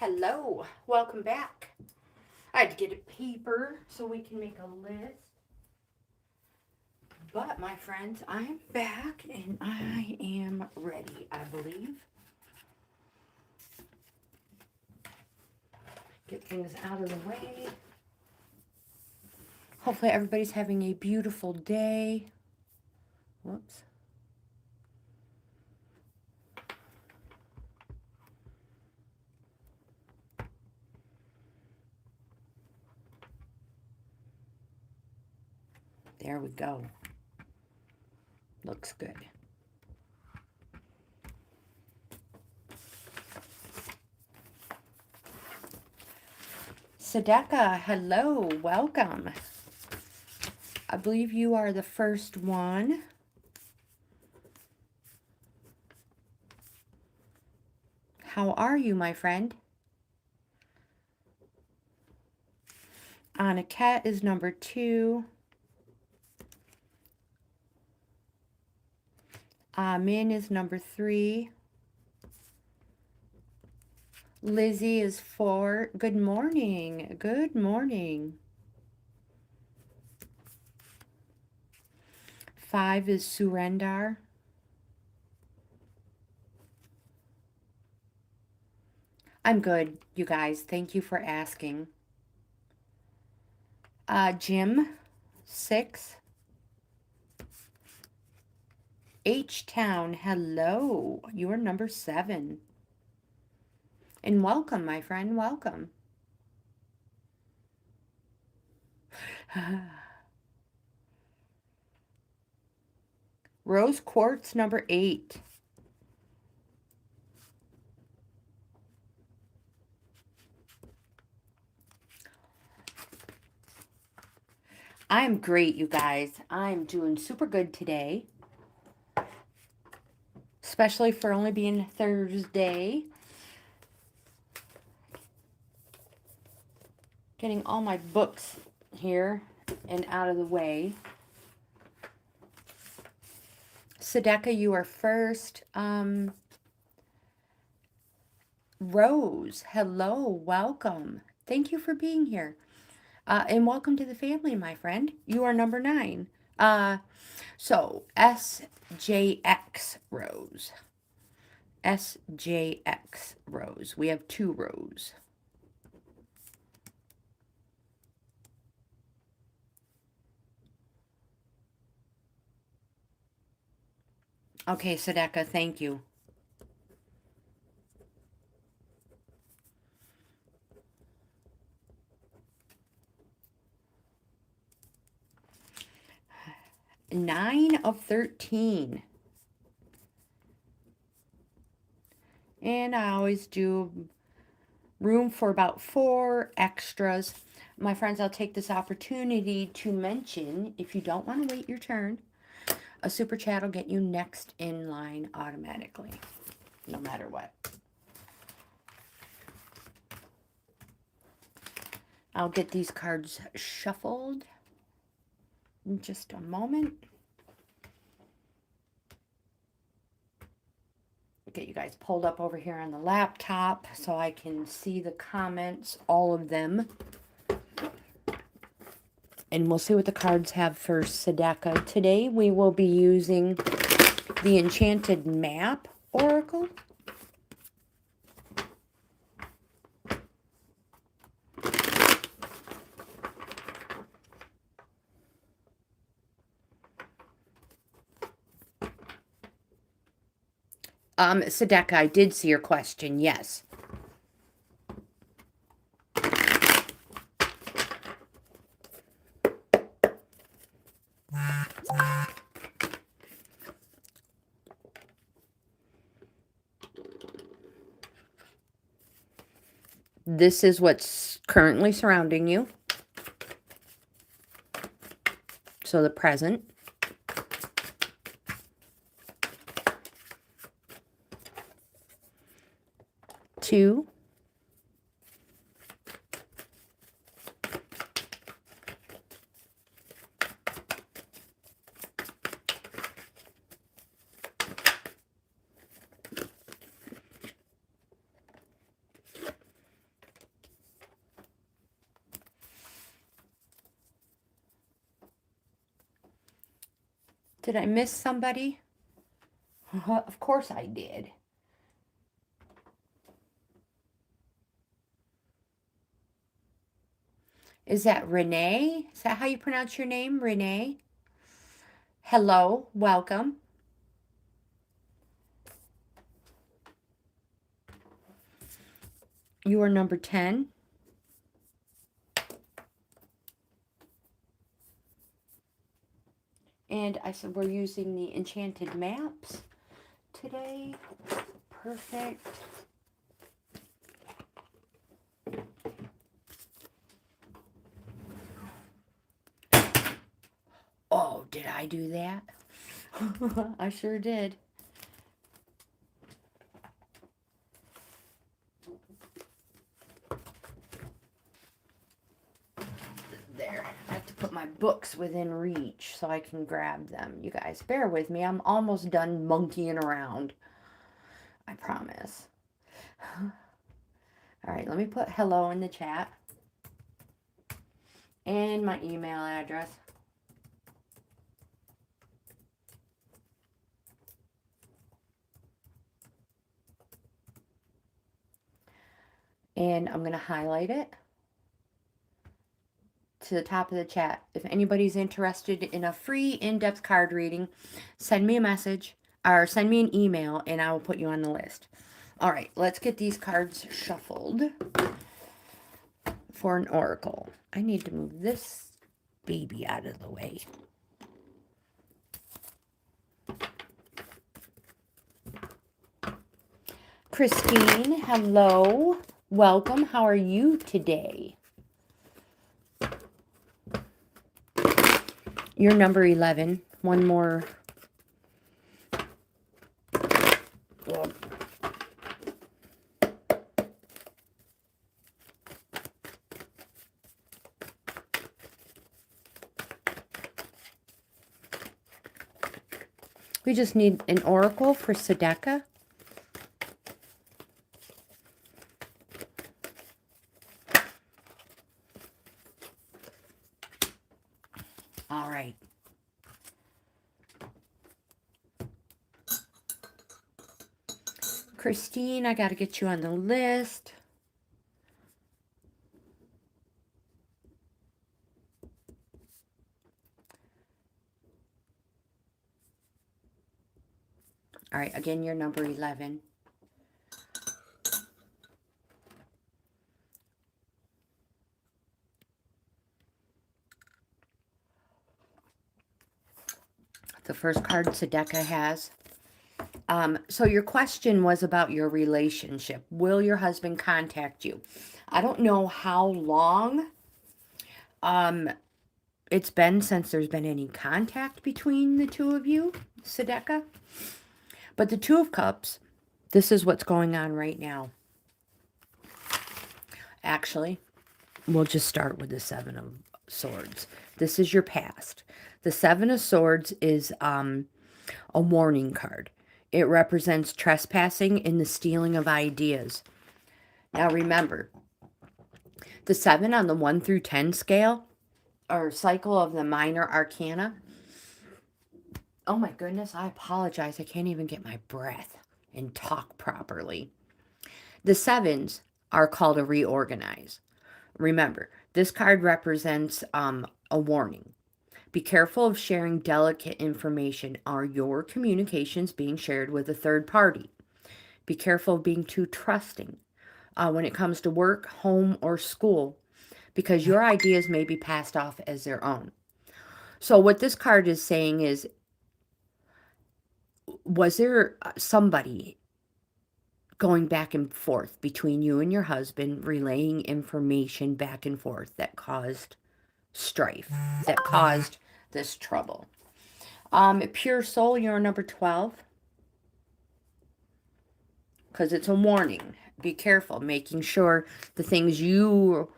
hello. Welcome back. I had to get a paper so we can make a list. But, my friends, I'm back and I am ready, I believe. Get things out of the way. Hopefully everybody's having a beautiful day. Whoops. There we go. Looks good. Sadeka, hello, welcome. I believe you are the first one. How are you, my friend? Anaket is number 2. Min is number 3. Lizzie is 4. Good morning. Good morning. 5 is Surendar. I'm good, you guys. Thank you for asking. Jim, 6. H-Town, hello. You are number 7. And welcome, my friend, welcome. Rose Quartz, number 8. I'm great, you guys. I'm doing super good today. Especially for only being Thursday. Getting all my books here and out of the way. Sadeka, you are first. Rose, hello, welcome. Thank you for being here. And welcome to the family, my friend. You are number 9. So, SJX Rose. SJX Rose. We have 2 rows. Okay, Sadeka, thank you. Nine of 13. And I always do room for about 4 extras. My friends, I'll take this opportunity to mention, if you don't want to wait your turn, a super chat will get you next in line automatically, no matter what. I'll get these cards shuffled in just a moment. Get you guys pulled up over here on the laptop so I can see the comments, all of them. And we'll see what the cards have for Sadeka. Today we will be using the Enchanted Map Oracle. Sadeka, I did see your question, yes. This is what's currently surrounding you. So the present. Two. Did I miss somebody? Of course I did. Is that Renee? Is that how you pronounce your name, Renee? Hello, welcome. You are number 10. And I said we're using the enchanted maps today. Perfect. Oh, did I do that? I sure did. There. I have to put my books within reach so I can grab them. You guys, bear with me. I'm almost done monkeying around. I promise. All right, let me put hello in the chat. And my email address. And I'm going to highlight it to the top of the chat. If anybody's interested in a free in-depth card reading, send me a message or send me an email and I will put you on the list. All right, let's get these cards shuffled for an oracle. I need to move this baby out of the way. Christine, hello. Welcome. How are you today? You're number 11. One more. Well, we just need an oracle for Sedeka. All right. Christine, I got to get you on the list. All right, again, you're number 11. The first card Sedeka has. So your question was about your relationship. Will your husband contact you? I don't know how long it's been since there's been any contact between the two of you, Sedeka. But the Two of Cups, this is what's going on right now. Actually, we'll just start with the Seven of Swords. This is your past. The Seven of Swords is a warning card. It represents trespassing and the stealing of ideas. Now remember, the 7 on the 1 through 10 scale, or cycle of the minor arcana. Oh my goodness, I apologize. I can't even get my breath and talk properly. The 7s are called a reorganize. Remember, this card represents a warning. Be careful of sharing delicate information. Are your communications being shared with a third party? Be careful of being too trusting when it comes to work, home, or school, because your ideas may be passed off as their own. So what this card is saying is, was there somebody going back and forth between you and your husband, relaying information back and forth that caused strife, that caused this trouble? Pure soul, you're number 12. Because it's a warning. Be careful, making sure the things you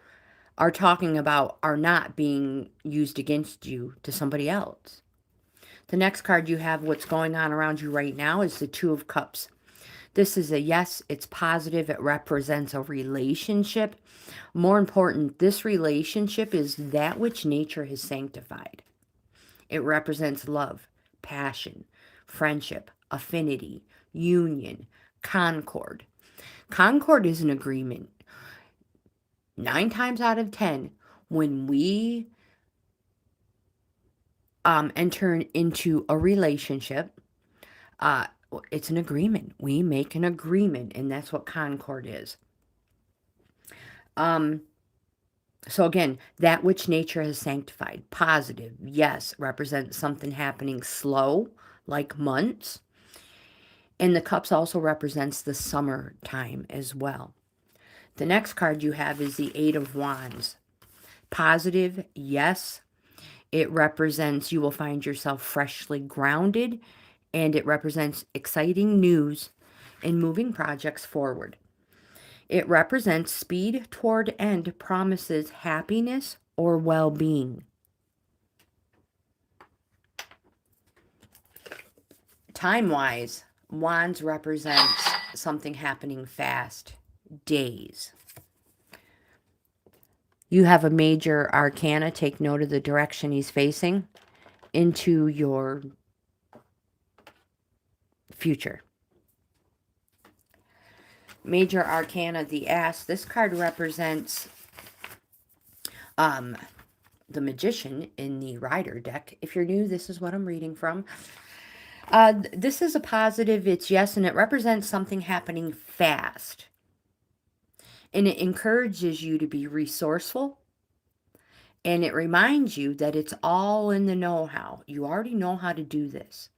are talking about are not being used against you to somebody else. The next card you have, what's going on around you right now, is the Two of Cups. This is a yes, it's positive. It represents a relationship. More important, this relationship is that which nature has sanctified. It represents love, passion, friendship, affinity, union, concord. Concord is an agreement. 9 times out of 10, when we enter into a relationship, it's an agreement. We make an agreement, and that's what concord is. So again, that which nature has sanctified. Positive, yes, represents something happening slow, like months. And the cups also represents the summertime as well. The next card you have is the Eight of Wands. Positive, yes. It represents you will find yourself freshly grounded, and it represents exciting news and moving projects forward. It represents speed toward end, promises happiness or well-being. Time-wise, Wands represents something happening fast, days. You have a major arcana. Take note of the direction he's facing into your future. Major arcana, the Ass. This card represents the Magician in the Rider deck. If you're new, this is what I'm reading from. This is a positive. It's yes, and it represents something happening fast. And it encourages you to be resourceful. And it reminds you that it's all in the know-how. You already know how to do this.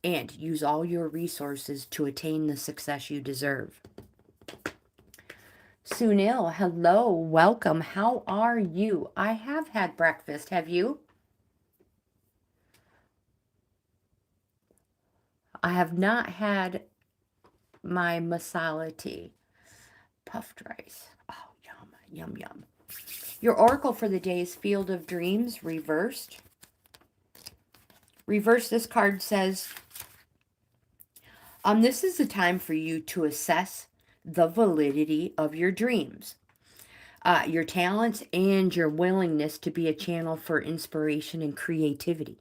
And use all your resources to attain the success you deserve. Sunil, hello, welcome. How are you? I have had breakfast. Have you? I have not had my masala tea. Puffed rice. Oh, yum, yum, yum. Your oracle for the day is Field of Dreams, reversed. Reversed, this card says, this is the time for you to assess the validity of your dreams, your talents, and your willingness to be a channel for inspiration and creativity.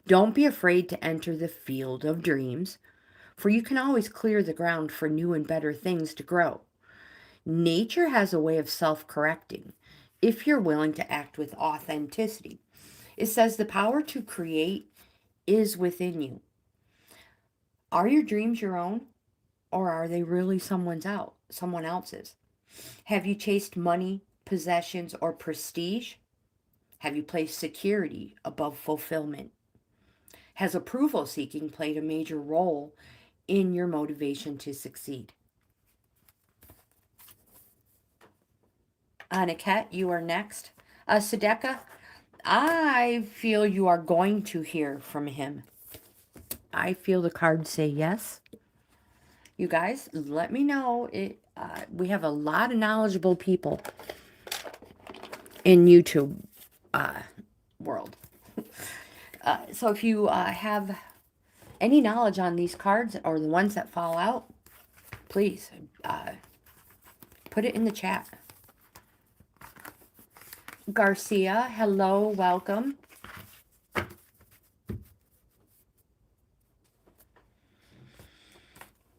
Don't be afraid to enter the field of dreams, for you can always clear the ground for new and better things to grow. Nature has a way of self-correcting if you're willing to act with authenticity. It says the power to create is within you. Are your dreams your own, or are they really someone else's? Have you chased money, possessions, or prestige? Have you placed security above fulfillment? Has approval seeking played a major role in your motivation to succeed? Aniket, you are next. Sadeka, I feel you are going to hear from him. I feel the cards say yes. You guys, let me know. We have a lot of knowledgeable people in YouTube world. So if you have any knowledge on these cards or the ones that fall out, please put it in the chat. Garcia, hello, welcome.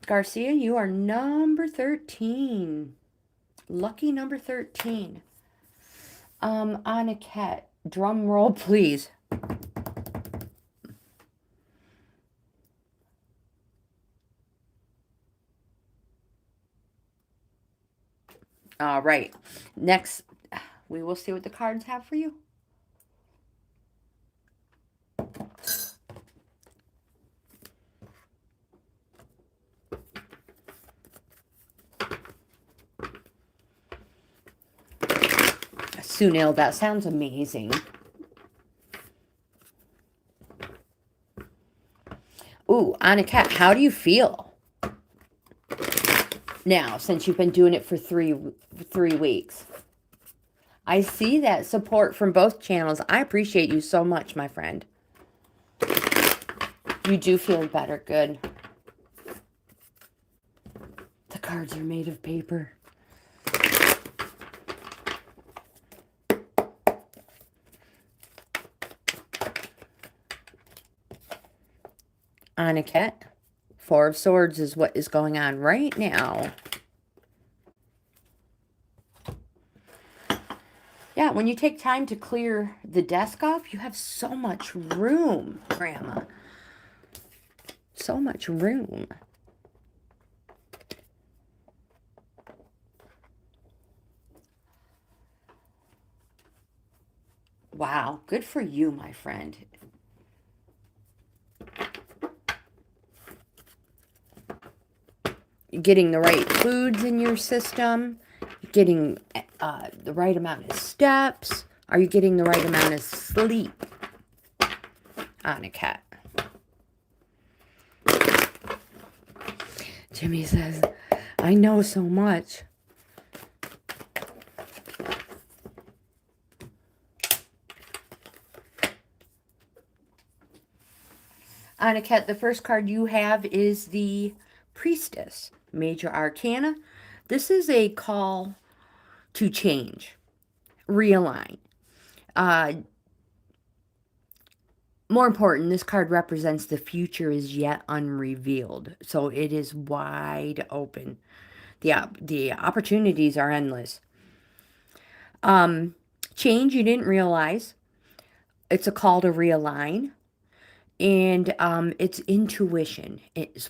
Garcia, you are number 13. Lucky number 13. Aniket, drum roll, please. All right. Next, we will see what the cards have for you. Sunil, that sounds amazing. Ooh, Aniket, how do you feel now since you've been doing it for three weeks? I see that support from both channels. I appreciate you so much, my friend. You do feel better. Good. The cards are made of paper. Aniket. Four of Swords is what is going on right now. Yeah, when you take time to clear the desk off, you have so much room, Grandma. So much room. Wow, good for you, my friend. Getting the right foods in your system, getting the right amount of steps. Are you getting the right amount of sleep on a cat? Jimmy says, I know so much. Aniket, the first card you have is the Priestess, Major Arcana. This is a call to change, realign. More important, this card represents the future is yet unrevealed. So it is wide open. The opportunities are endless. Change you didn't realize. It's a call to realign. And it's intuition,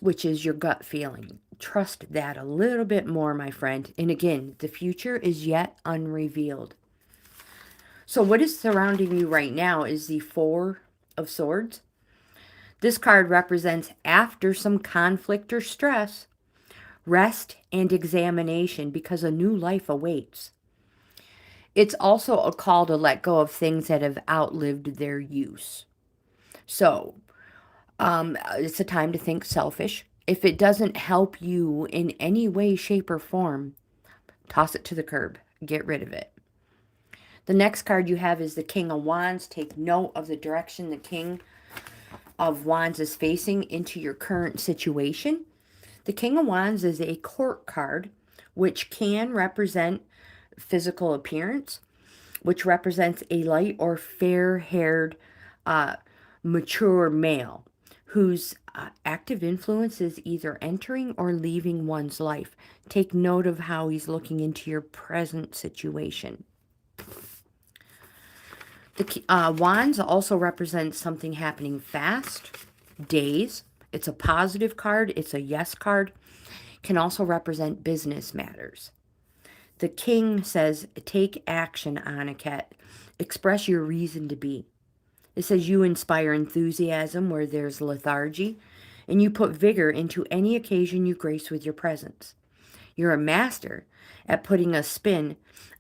which is your gut feeling. Trust that a little bit more, my friend. And again, the future is yet unrevealed. So what is surrounding you right now is the Four of Swords. This card represents after some conflict or stress, rest and examination because a new life awaits. It's also a call to let go of things that have outlived their use. So, it's a time to think selfish. If it doesn't help you in any way, shape, or form, toss it to the curb. Get rid of it. The next card you have is the King of Wands. Take note of the direction the King of Wands is facing into your current situation. The King of Wands is a court card, which can represent physical appearance, which represents a light or fair-haired, mature male whose active influence is either entering or leaving one's life. Take note of how he's looking into your present situation. The Wands also represents something happening fast, days. It's a positive card. It's a yes card. Can also represent business matters. The King says, take action, Aniket. Express your reason to be. It says you inspire enthusiasm where there's lethargy, and you put vigor into any occasion you grace with your presence. You're a master at putting a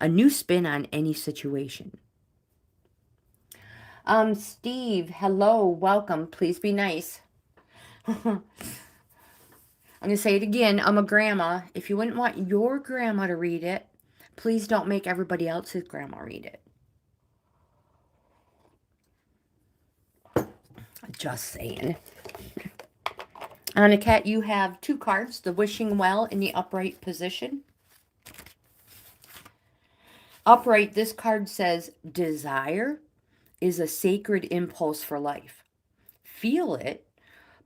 new spin on any situation. Steve, hello, welcome. Please be nice. I'm going to say it again. I'm a grandma. If you wouldn't want your grandma to read it, please don't make everybody else's grandma read it. Just saying. Aniket, you have two cards, the Wishing Well in the upright position. Upright, this card says, desire is a sacred impulse for life. Feel it,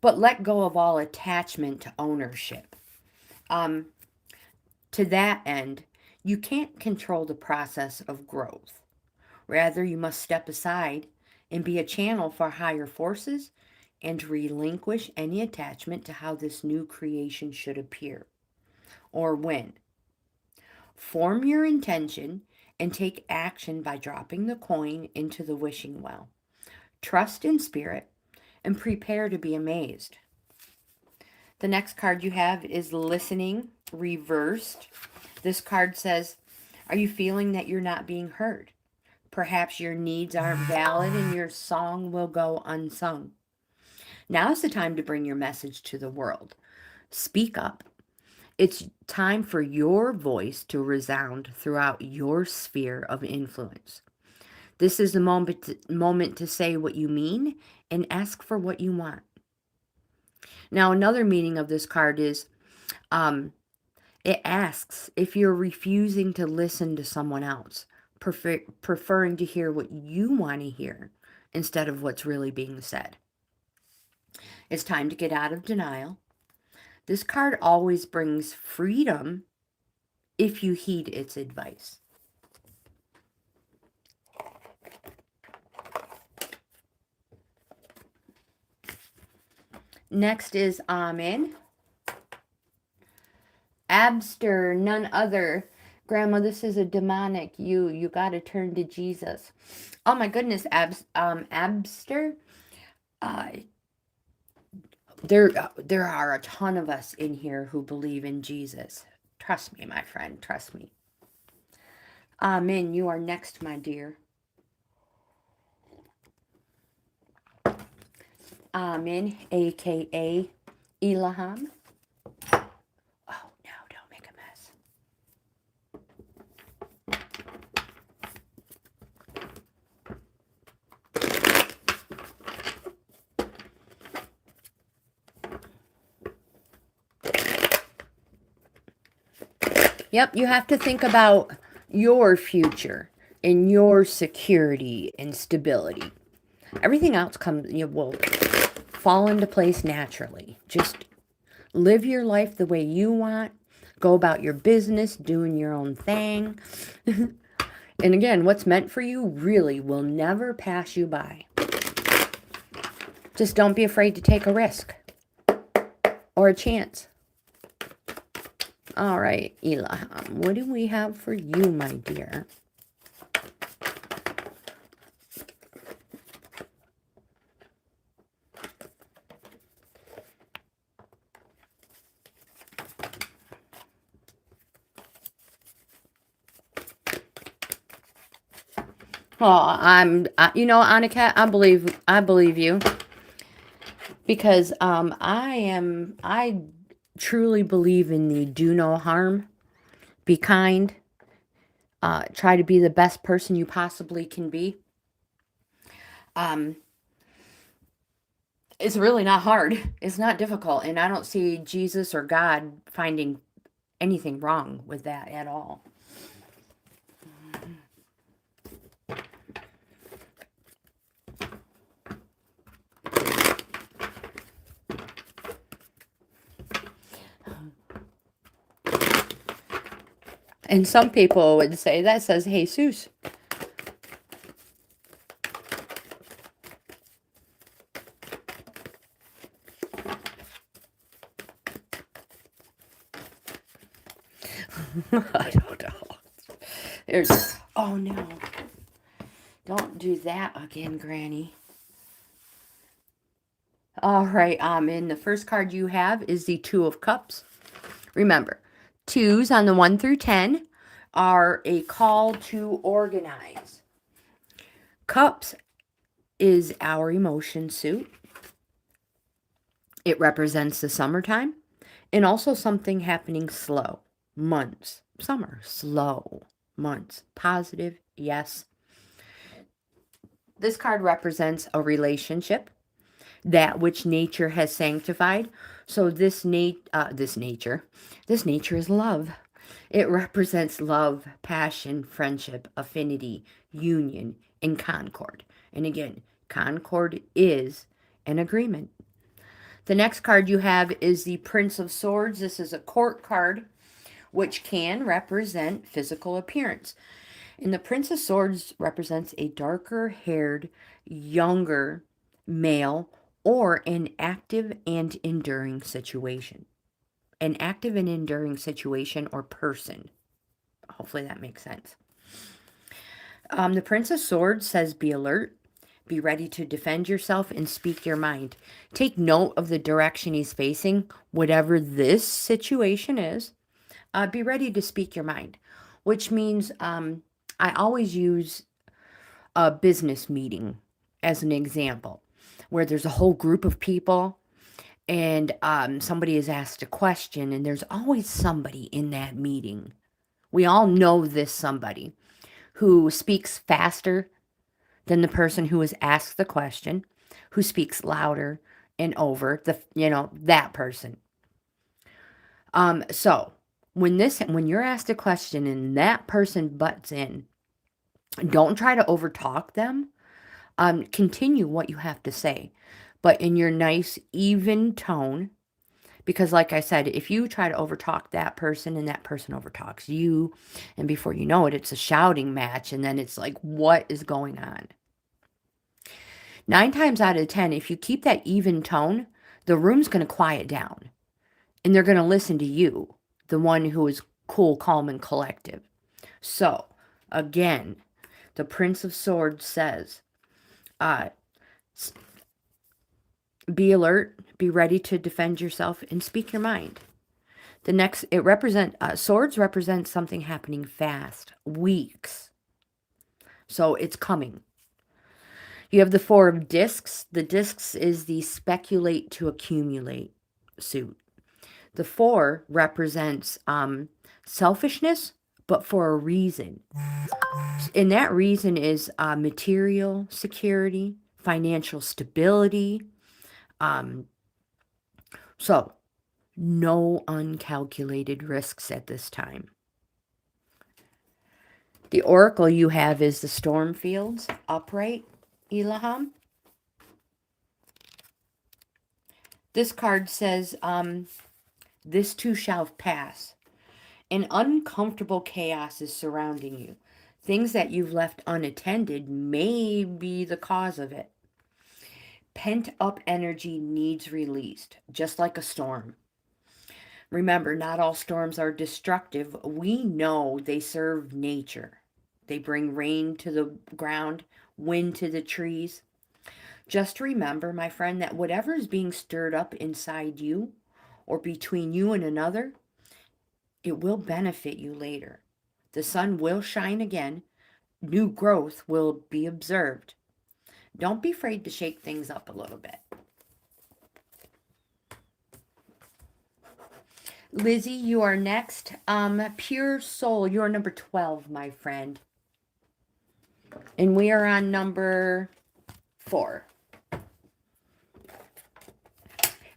but let go of all attachment to ownership. To that end, you can't control the process of growth. Rather, you must step aside and be a channel for higher forces and relinquish any attachment to how this new creation should appear or when. Form your intention and take action by dropping the coin into the wishing well. Trust in spirit and prepare to be amazed. The next card you have is listening, reversed. This card says, are you feeling that you're not being heard? Perhaps your needs aren't valid and your song will go unsung. Now's the time to bring your message to the world. Speak up. It's time for your voice to resound throughout your sphere of influence. This is the moment to say what you mean and ask for what you want. Now, another meaning of this card is it asks if you're refusing to listen to someone else, preferring to hear what you want to hear instead of what's really being said. It's time to get out of denial. This card always brings freedom if you heed its advice. Next is Amen. Abster, none other. Grandma, this is a demonic you. You got to turn to Jesus. Oh my goodness, Abster. There are a ton of us in here who believe in Jesus. Trust me, my friend. Trust me. Amen. You are next, my dear. Amen, aka Ilham. Oh no, don't make a mess. Yep, you have to think about your future and your security and stability. Everything else will fall into place naturally. Just live your life the way you want. Go about your business, doing your own thing. And again, what's meant for you really will never pass you by. Just don't be afraid to take a risk or a chance. All right, Ilham, what do we have for you, my dear? Oh, Annika, I believe you, because I truly believe in the do no harm, be kind, try to be the best person you possibly can be. It's really not hard. It's not difficult, and I don't see Jesus or God finding anything wrong with that at all. And some people would say that says Jesus. I don't know. Oh no. Don't do that again, Granny. All right, and the first card you have is the Two of Cups. Remember, twos on the 1 through 10 are a call to organize. Cups is our emotion suit. It represents the summertime and also something happening slow. Months. Summer. Slow. Months. Positive. Yes. This card represents a relationship, that which nature has sanctified. So this nature is love. It represents love, passion, friendship, affinity, union, and concord. And again, concord is an agreement. The next card you have is the Prince of Swords. This is a court card, which can represent physical appearance. And the Prince of Swords represents a darker-haired, younger male or an active and enduring situation. An active and enduring situation or person. Hopefully that makes sense. The Prince of Swords says be alert, be ready to defend yourself and speak your mind. Take note of the direction he's facing, whatever this situation is. Be ready to speak your mind, which means I always use a business meeting as an example, where there's a whole group of people and somebody is asked a question, and there's always somebody in that meeting. We all know this somebody who speaks faster than the person who was asked the question, who speaks louder and over that person. So when you're asked a question and that person butts in, don't try to overtalk them. Continue what you have to say, but in your nice, even tone. Because like I said, if you try to overtalk that person and that person overtalks you, and before you know it, it's a shouting match, and then it's like, what is going on? 9 times out of 10, if you keep that even tone, the room's going to quiet down, and they're going to listen to you, the one who is cool, calm, and collective. So, again, the Prince of Swords says, be alert, be ready to defend yourself, and speak your mind. The next, swords represent something happening fast, weeks. So it's coming. You have the Four of Discs. The discs is the speculate to accumulate suit. The Four represents selfishness, but for a reason. And that reason is material security, financial stability. So no uncalculated risks at this time. The oracle you have is the Stormfields, upright, Ilham. This card says, this too shall pass. An uncomfortable chaos is surrounding you. Things that you've left unattended may be the cause of it. Pent-up energy needs released, just like a storm. Remember, not all storms are destructive. We know they serve nature. They bring rain to the ground, wind to the trees. Just remember, my friend, that whatever is being stirred up inside you or between you and another, it will benefit you later. The sun will shine again. New growth will be observed. Don't be afraid to shake things up a little bit. Lizzie, you are next. Pure Soul, you're number 12, my friend. And we are on number 4.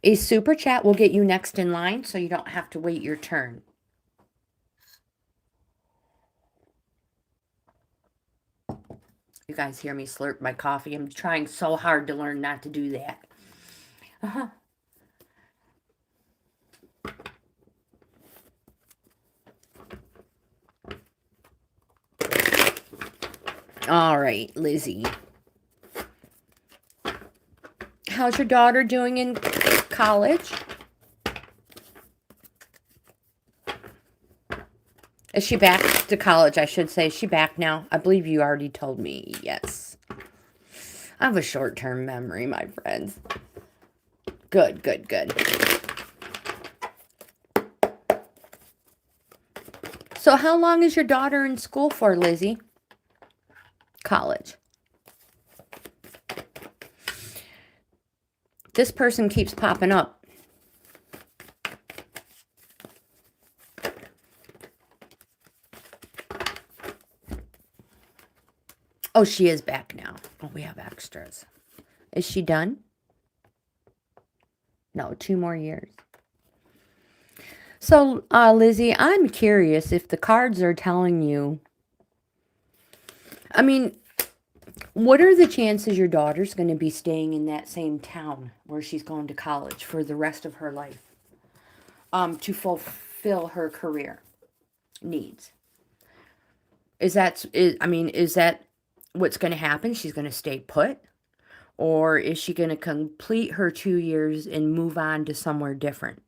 A super chat will get you next in line, so you don't have to wait your turn. You guys hear me slurp my coffee. I'm trying so hard to learn not to do that. All right, Lizzie. How's your daughter doing in college? Is she back to college, I should say? Is she back now? I believe you already told me yes. I have a short-term memory, my friends. Good, good, good. So how long is your daughter in school for, Lizzie? College. This person keeps popping up. Oh, she is back now. Oh, we have extras. Is she done? No, 2 more years. So, Lizzie, I'm curious if the cards are telling you, I mean, what are the chances your daughter's going to be staying in that same town where she's going to college for the rest of her life to fulfill her career needs? Is that what's going to happen? She's going to stay put? Or is she going to complete her 2 years and move on to somewhere different?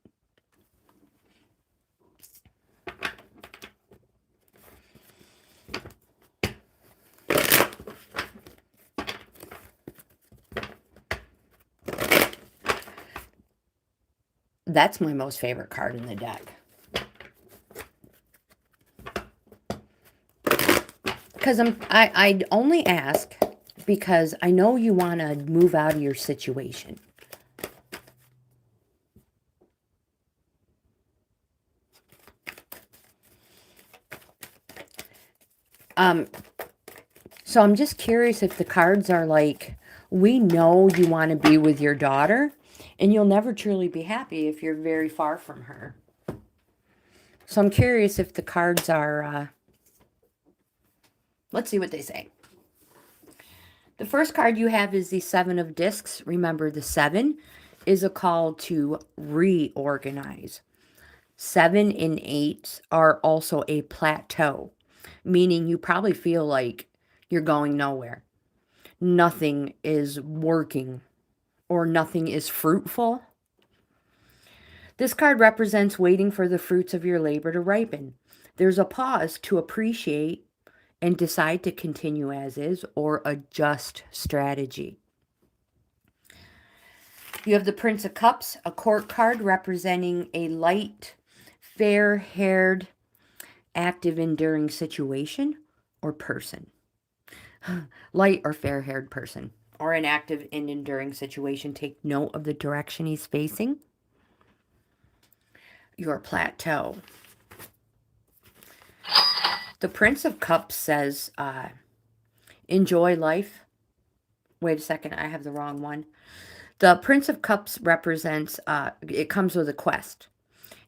That's my most favorite card in the deck. Because I only ask because I know you want to move out of your situation. So I'm just curious if the cards are like, we know you want to be with your daughter, and you'll never truly be happy if you're very far from her. So I'm curious if the cards are, let's see what they say. The first card you have is the Seven of Discs. Remember, the 7 is a call to reorganize. 7 and 8 are also a plateau, meaning you probably feel like you're going nowhere. Nothing is working or nothing is fruitful. This card represents waiting for the fruits of your labor to ripen. There's a pause to appreciate and decide to continue as is or adjust strategy. You have the Prince of Cups, a court card representing a light, fair-haired, active, enduring situation or person. Light or fair-haired person or an active and enduring situation. Take note of the direction he's facing. Your plateau. The Prince of Cups says, enjoy life. Wait a second, I have the wrong one. The Prince of Cups represents, it comes with a quest.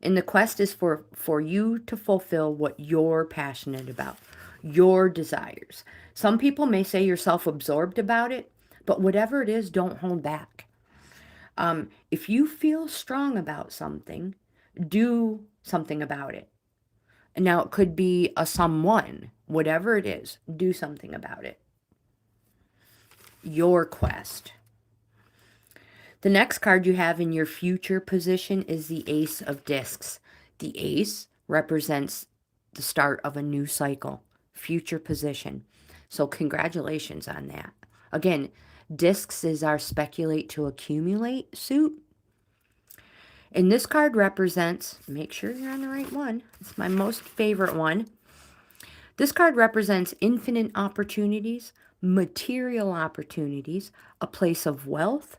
And the quest is for you to fulfill what you're passionate about, your desires. Some people may say you're self-absorbed about it, but whatever it is, don't hold back. If you feel strong about something, do something about it. Now, it could be a someone, whatever it is, do something about it. Your quest. The next card you have in your future position is the Ace of Discs. The Ace represents the start of a new cycle, future position. So congratulations on that. Again, Discs is our speculate to accumulate suit. And this card represents, make sure you're on the right one. It's my most favorite one. This card represents infinite opportunities, material opportunities, a place of wealth,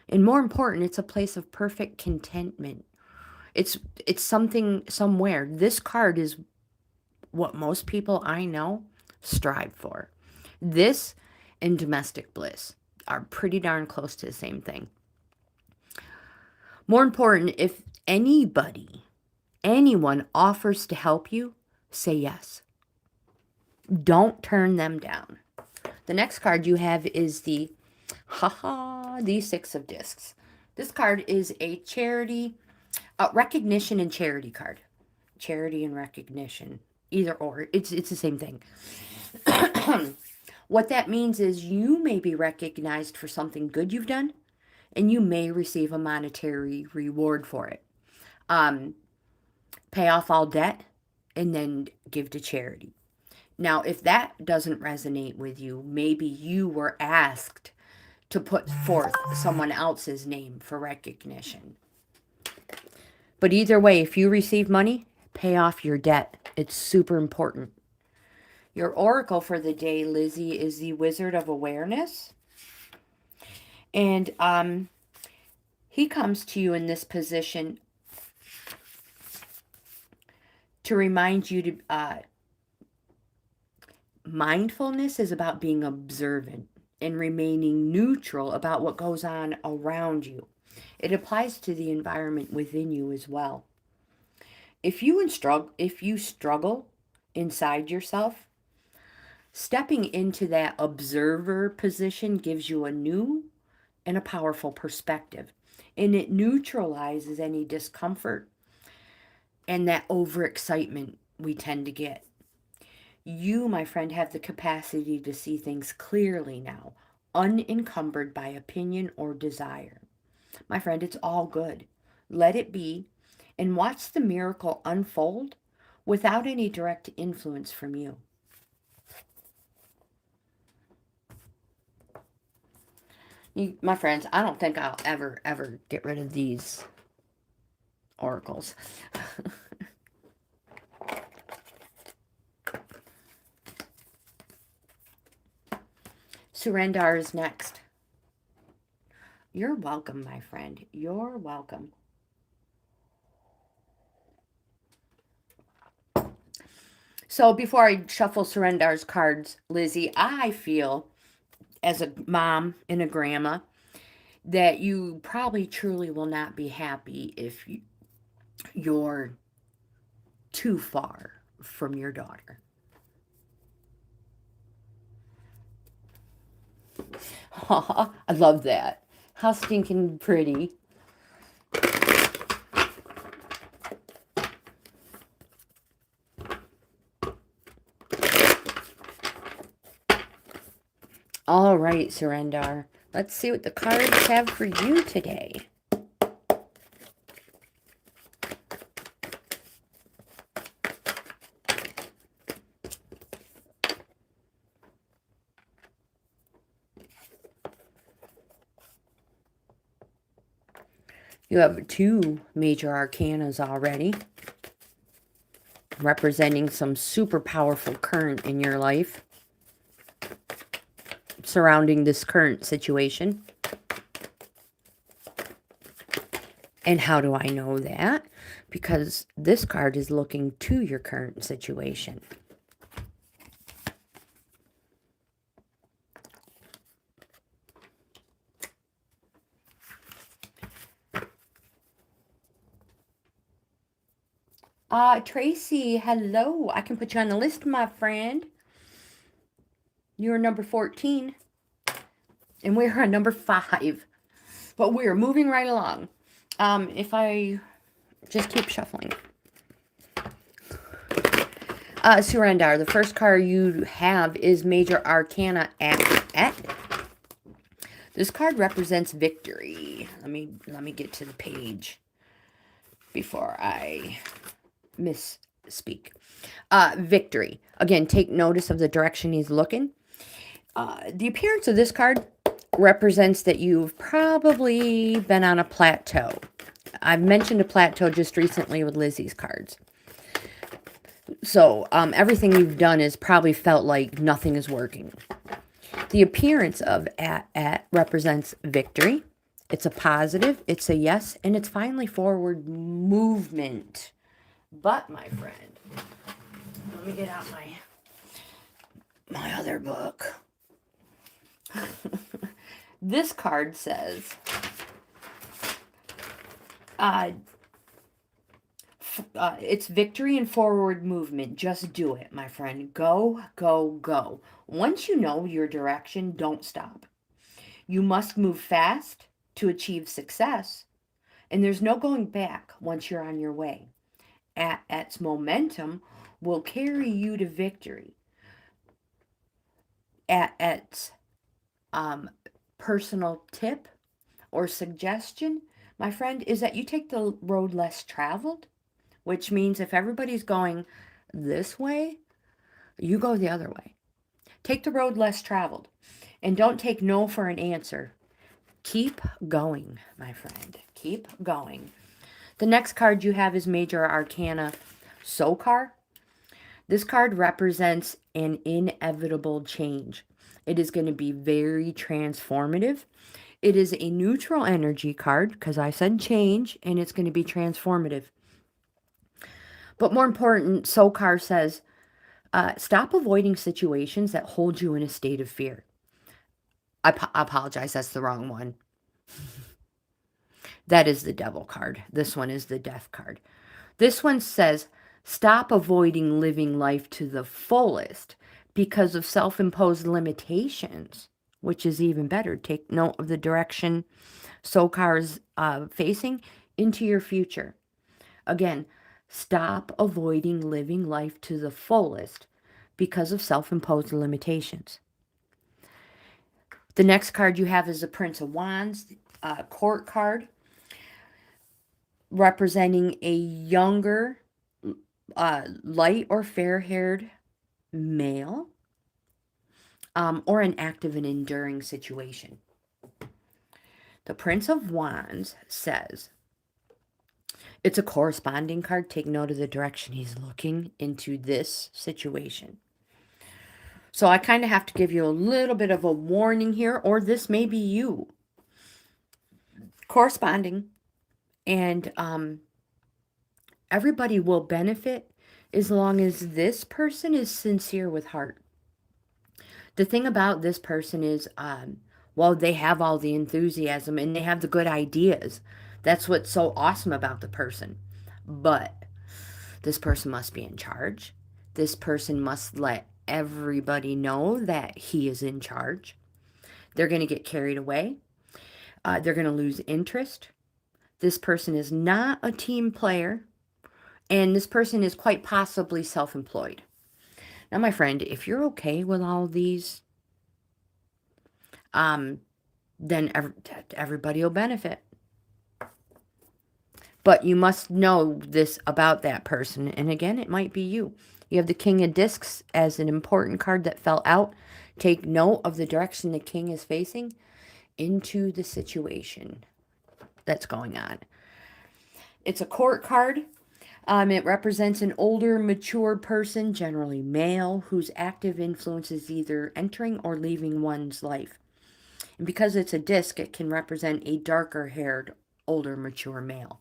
and more important, it's a place of perfect contentment. It's something somewhere. This card is what most people I know strive for. This and domestic bliss are pretty darn close to the same thing. More important, if anyone offers to help you, say yes. Don't turn them down. The next card you have is the Six of Discs. This card is a charity, recognition and charity card. Charity and recognition. Either or. It's the same thing. What that means is you may be recognized for something good you've done, and you may receive a monetary reward for it. Pay off all debt and then give to charity. Now, if that doesn't resonate with you, maybe you were asked to put forth someone else's name for recognition. But either way, if you receive money, pay off your debt. It's super important. Your oracle for the day, Lizzie, is the Wizard of Awareness. And he comes to you in this position to remind you to... mindfulness is about being observant and remaining neutral about what goes on around you. It applies to the environment within you as well. If you struggle inside yourself, stepping into that observer position gives you a new and a powerful perspective. And it neutralizes any discomfort and that overexcitement we tend to get. You, my friend, have the capacity to see things clearly now, unencumbered by opinion or desire. My friend, it's all good. Let it be, and watch the miracle unfold without any direct influence from you. My friends, I don't think I'll ever get rid of these oracles. Surrender is next. You're welcome, my friend. You're welcome. So before I shuffle Surrender's cards, Lizzie, I feel, as a mom and a grandma, that you probably truly will not be happy if you're too far from your daughter. I love that. How stinking pretty. All right, Surrender. Let's see what the cards have for you today. You have 2 major arcanas already, representing some super powerful current in your life surrounding this current situation. And how do I know that? Because this card is looking to your current situation. Tracy, hello. I can put you on the list, my friend. You're number 14. And we're on number 5. But we're moving right along. If I just keep shuffling. Surrender, the first card you have is Major Arcana at. This card represents victory. Let me get to the page before I misspeak. Victory. Again, take notice of the direction he's looking. The appearance of this card represents that you've probably been on a plateau. I've mentioned a plateau just recently with Lizzie's cards. So everything you've done has probably felt like nothing is working. The appearance of at represents victory. It's a positive, it's a yes, and it's finally forward movement. But, my friend, let me get out my other book. This card says, it's victory and forward movement. Just do it, my friend. Go, go, go. Once you know your direction, don't stop. You must move fast to achieve success. And there's no going back once you're on your way. At's momentum will carry you to victory. At's personal tip or suggestion, my friend, is that you take the road less traveled, which means if everybody's going this way, you go the other way. Take the road less traveled, and don't take no for an answer. Keep going, my friend. Keep going. The next card you have is Major Arcana Sokar. This card represents an inevitable change. It is going to be very transformative. It is a neutral energy card, because I said change, and it's going to be transformative. But more important, Sokar says, stop avoiding situations that hold you in a state of fear. I apologize, that's the wrong one. That is the Devil card. This one is the Death card. This one says, stop avoiding living life to the fullest because of self-imposed limitations, which is even better. Take note of the direction Sokar's facing into your future. Again, stop avoiding living life to the fullest because of self-imposed limitations. The next card you have is the Prince of Wands, court card, representing a younger, light or fair-haired male, or an active and enduring situation. The Prince of Wands says, it's a corresponding card. Take note of the direction he's looking into this situation. So I kind of have to give you a little bit of a warning here, or this may be you. Corresponding. And everybody will benefit as long as this person is sincere with heart. The thing about this person is, well, they have all the enthusiasm and they have the good ideas. That's what's so awesome about the person. But this person must be in charge. This person must let everybody know that he is in charge. They're going to get carried away. They're going to lose interest. This person is not a team player. And this person is quite possibly self-employed. Now, my friend, if you're okay with all these, then everybody will benefit. But you must know this about that person. And again, it might be you. You have the King of Discs as an important card that fell out. Take note of the direction the king is facing into the situation that's going on. It's a court card. It represents an older, mature person, generally male, whose active influence is either entering or leaving one's life. And because it's a disc, it can represent a darker-haired, older, mature male.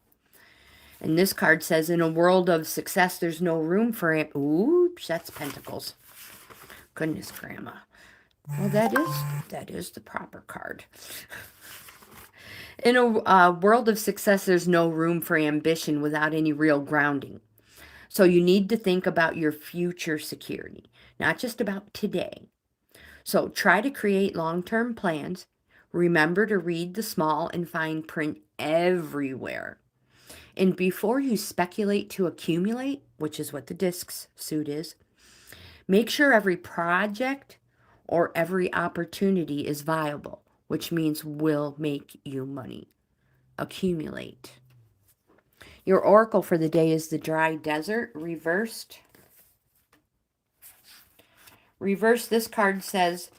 And this card says, in a world of success, there's no room for it. Oops, that's Pentacles. Goodness, Grandma. Well, that is the proper card. In a world of success, there's no room for ambition without any real grounding. So you need to think about your future security, not just about today. So try to create long-term plans. Remember to read the small and fine print everywhere. And before you speculate to accumulate, which is what the discs suit is, make sure every project or every opportunity is viable, which means will make you money. Accumulate. Your oracle for the day is the dry desert, reversed. Reversed, this card says,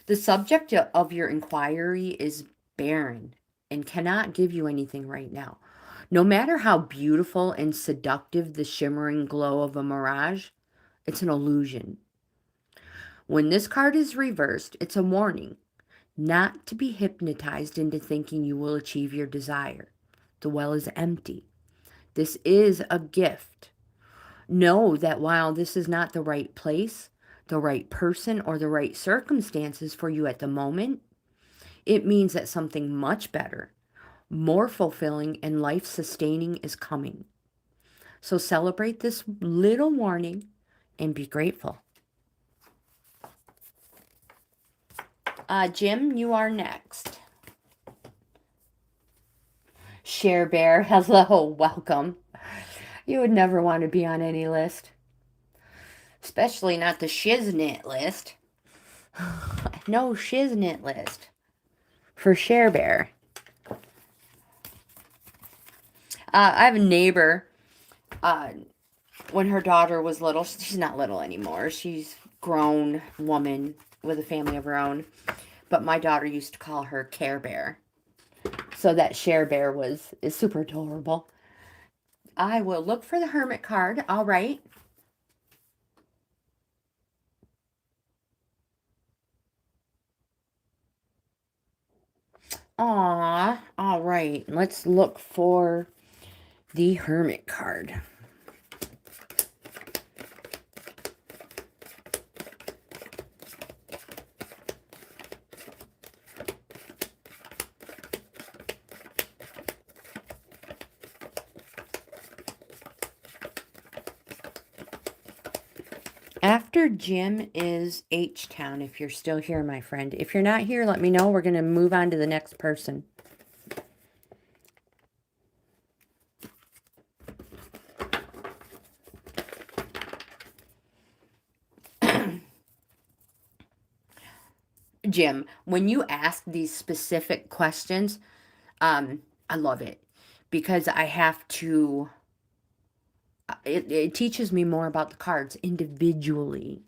the subject of your inquiry is barren and cannot give you anything right now. No matter how beautiful and seductive the shimmering glow of a mirage, it's an illusion. When this card is reversed, it's a warning not to be hypnotized into thinking you will achieve your desire. The well is empty. This is a gift. Know that while this is not the right place, the right person, or the right circumstances for you at the moment, it means that something much better, more fulfilling, and life-sustaining is coming. So celebrate this little warning and be grateful. Jim, you are next. Share Bear, hello, welcome. You would never want to be on any list. Especially not the shiznit list. No shiznit list. For Share Bear. I have a neighbor. When her daughter was little, she's not little anymore. She's a grown woman with a family of her own. But my daughter used to call her Care Bear. So that Share Bear is super adorable. I will look for the Hermit card. All right. Aw, all right. Let's look for the Hermit card. After Jim is H-Town, if you're still here, my friend. If you're not here, let me know. We're going to move on to the next person. Jim, when you ask these specific questions, I love it because I have to, it teaches me more about the cards individually.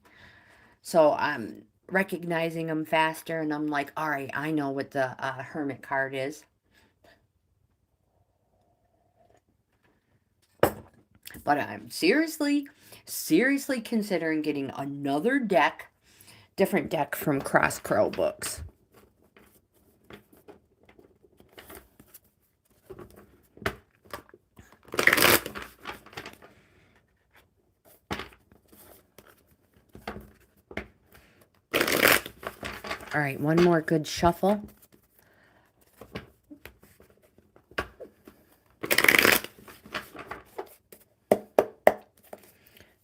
So I'm recognizing them faster and I'm like, all right, I know what the Hermit card is. But I'm seriously considering getting another deck. Different deck from Cross Crow Books. All right, one more good shuffle.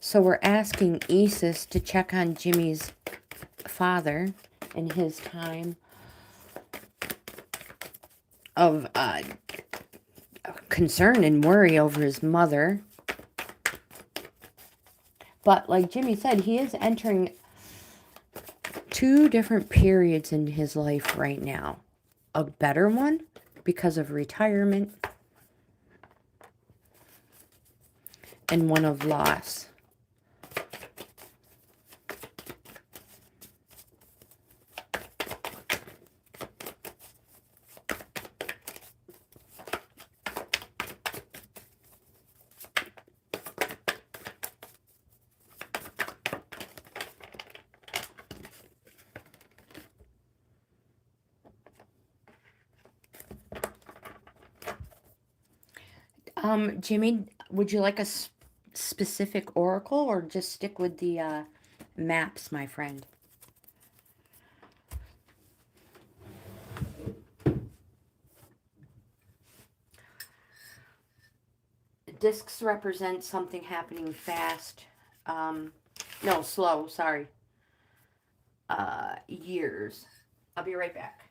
So we're asking Isis to check on Jimmy's father in his time of concern and worry over his mother. But like Jimmy said, he is entering 2 different periods in his life right now. A better one because of retirement, and one of loss. Jimmy, would you like a specific oracle or just stick with the maps, my friend? Discs represent something happening fast. No, slow, sorry. Years. I'll be right back.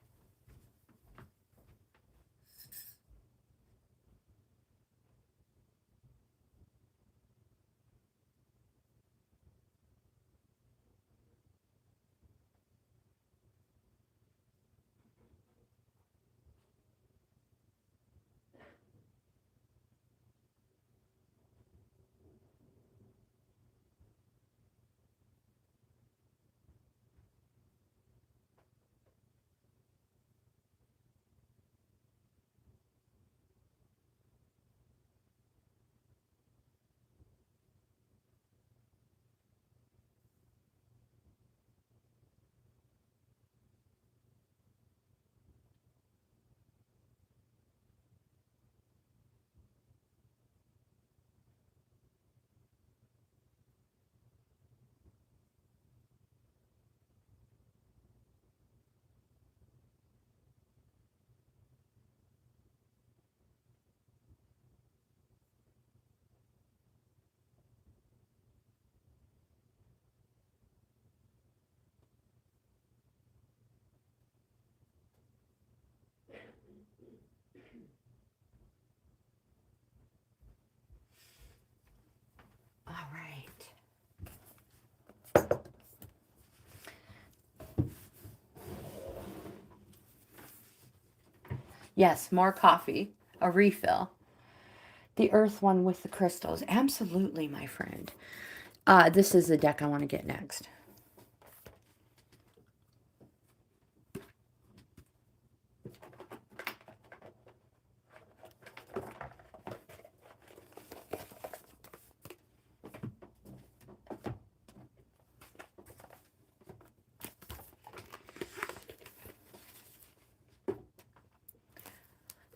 All right. Yes, more coffee. A refill. The earth one with the crystals. Absolutely, my friend. This is the deck I want to get next.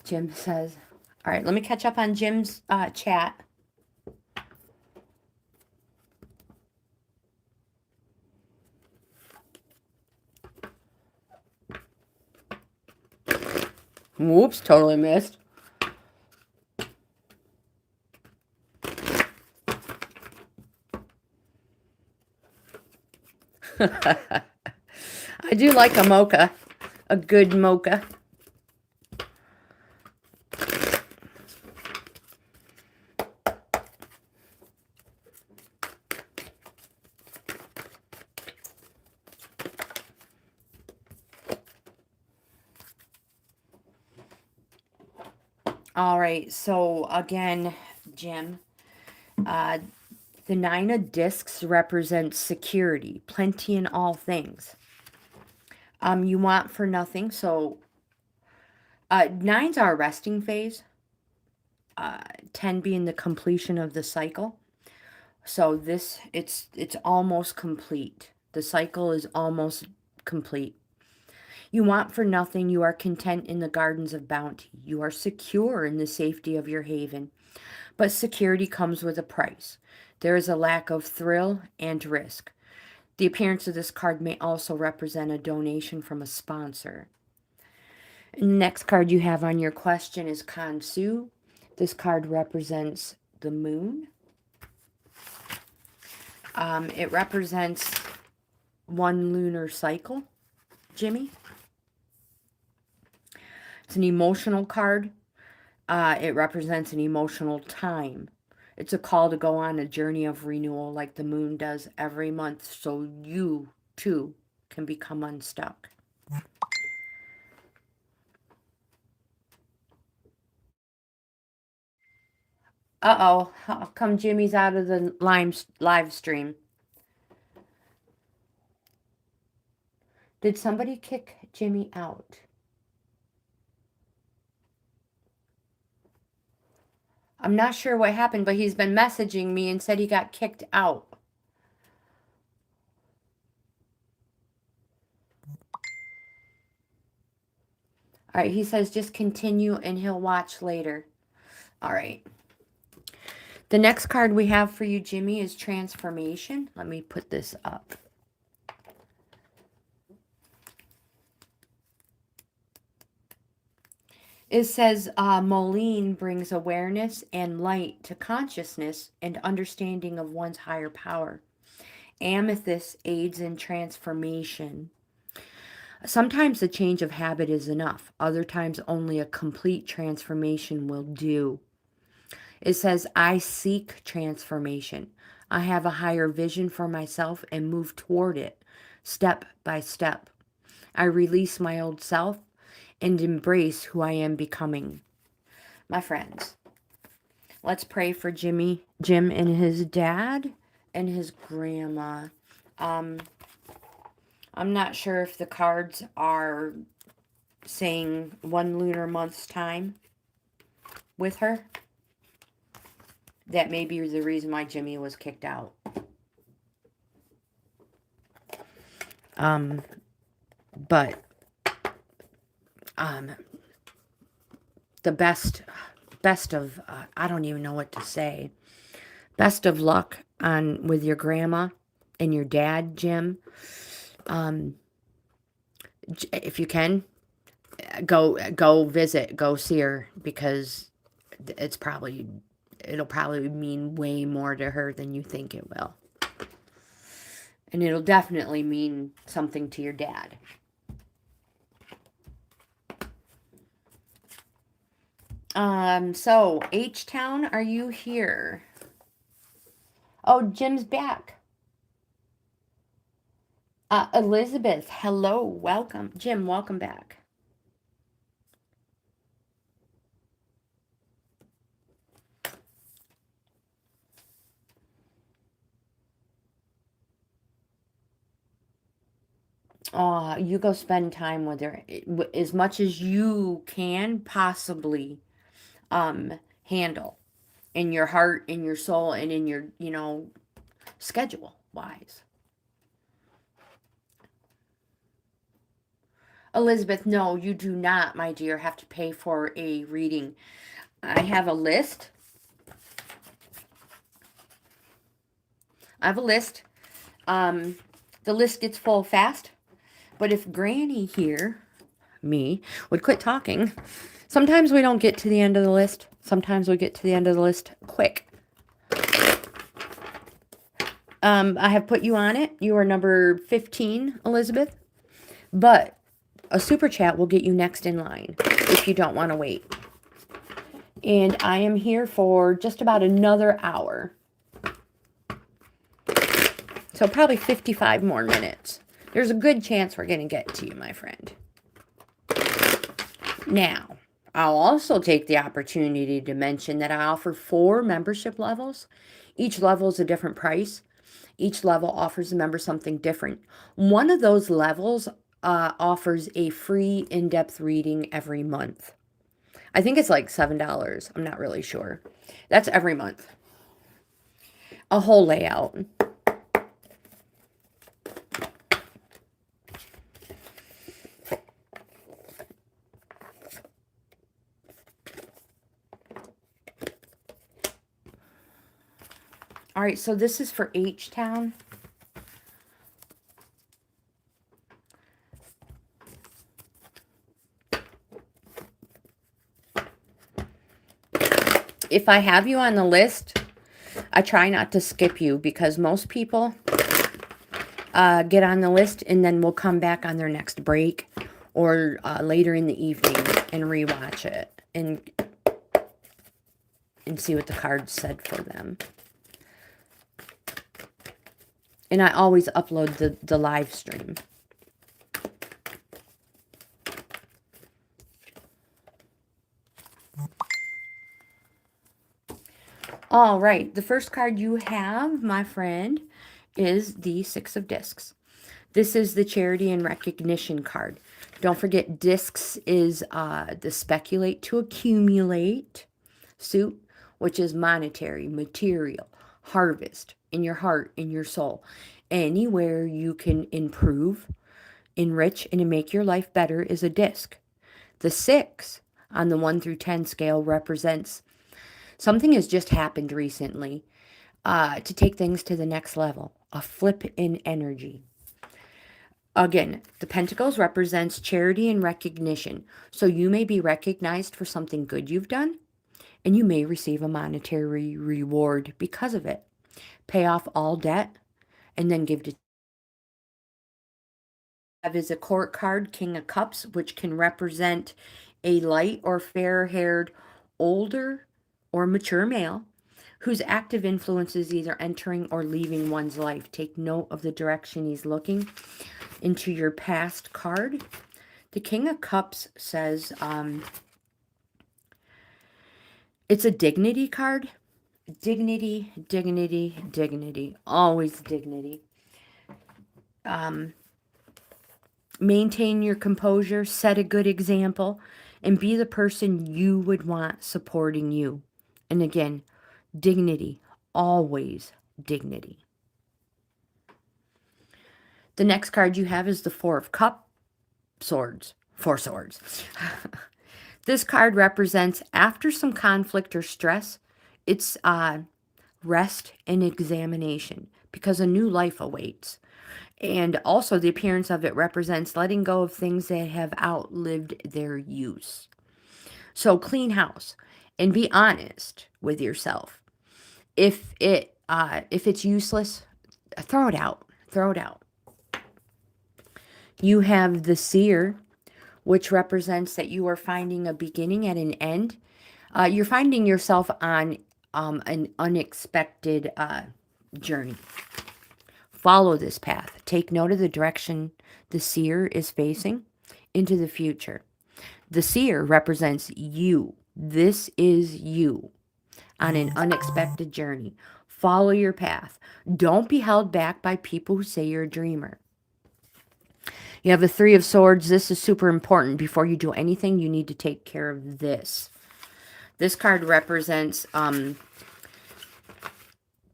Jim says, all right, let me catch up on Jim's chat. Whoops, totally missed. I do like a mocha, a good mocha. All right, so again, Jim, the 9 of discs represents security, plenty in all things. You want for nothing, so 9s are a resting phase, 10 being the completion of the cycle. So this, it's almost complete. The cycle is almost complete. You want for nothing, you are content in the gardens of bounty. You are secure in the safety of your haven. But security comes with a price. There is a lack of thrill and risk. The appearance of this card may also represent a donation from a sponsor. And the next card you have on your question is Kansu. This card represents the moon. It represents one lunar cycle. Jimmy. It's an emotional card. It represents an emotional time. It's a call to go on a journey of renewal like the moon does every month, so you, too, can become unstuck. Uh-oh. How come Jimmy's out of the live stream? Did somebody kick Jimmy out? I'm not sure what happened, but he's been messaging me and said he got kicked out. All right, he says just continue and he'll watch later. All right. The next card we have for you, Jimmy, is transformation. Let me put this up. It says Moline brings awareness and light to consciousness and understanding of one's higher power. Amethyst aids in transformation. Sometimes the change of habit is enough. Other times only a complete transformation will do. It says, I seek transformation. I have a higher vision for myself and move toward it, step by step. I release my old self and embrace who I am becoming. My friends, let's pray for Jim and his dad and his grandma. I'm not sure if the cards are saying 1 lunar month's time with her. That may be the reason why Jimmy was kicked out. But the best of, I don't even know what to say. Best of luck with your grandma and your dad, Jim. If you can, go visit, go see her, because it'll probably mean way more to her than you think it will. And it'll definitely mean something to your dad. So, H-Town, are you here? Oh, Jim's back. Elizabeth, hello, welcome. Jim, welcome back. You go spend time with her as much as you can possibly handle in your heart, in your soul, and in your, schedule wise. Elizabeth, no, you do not, my dear, have to pay for a reading. I have a list. The list gets full fast. But if Granny here, me, would quit talking, sometimes we don't get to the end of the list. Sometimes we get to the end of the list quick. I have put you on it. You are number 15, Elizabeth. But a super chat will get you next in line if you don't want to wait. And I am here for just about another hour. So probably 55 more minutes. There's a good chance we're going to get to you, my friend. Now, I'll also take the opportunity to mention that I offer 4 membership levels. Each level is a different price. Each level offers the member something different. One of those levels offers a free in-depth reading every month. I think it's like $7. I'm not really sure. That's every month. A whole layout. All right, so this is for H-Town. If I have you on the list, I try not to skip you, because most people, get on the list, and then we'll come back on their next break or later in the evening and rewatch it and see what the cards said for them. And I always upload the live stream. All right, the first card you have, my friend, is the Six of Discs. This is the charity and recognition card. Don't forget, discs is the speculate to accumulate suit, which is monetary, material, harvest, in your heart, in your soul. Anywhere you can improve, enrich, and make your life better is a disc. The 6 on the 1 through 10 scale represents something has just happened recently to take things to the next level, a flip in energy. Again, the Pentacles represents charity and recognition. So you may be recognized for something good you've done, and you may receive a monetary reward because of it. Pay off all debt, and then give to. Have is a court card, King of Cups, which can represent a light or fair-haired, older or mature male whose active influence is either entering or leaving one's life. Take note of the direction he's looking into your past card. The King of Cups says it's a dignity card. Dignity, dignity, dignity. Always dignity. Maintain your composure, set a good example, and be the person you would want supporting you. And again, dignity, always dignity. The next card you have is the Four of Swords. 4 swords. This card represents after some conflict or stress, it's rest and examination because a new life awaits. And also the appearance of it represents letting go of things that have outlived their use. So clean house and be honest with yourself. If it's useless, throw it out. Throw it out. You have the Seer, which represents that you are finding a beginning at an end. You're finding yourself on an unexpected journey. Follow this path. Take note of the direction the Seer is facing into the future. The Seer represents you. This is you on an unexpected journey. Follow your path. Don't be held back by people who say you're a dreamer. You have the Three of Swords. This is super important. Before you do anything, you need to take care of this. This card represents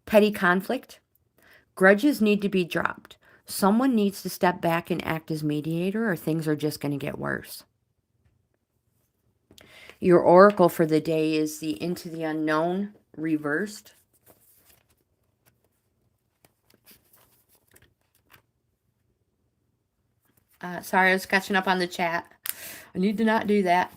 petty conflict. Grudges need to be dropped. Someone needs to step back and act as mediator, or things are just going to get worse. Your oracle for the day is the Into the Unknown reversed. Sorry, I was catching up on the chat. I need to not do that.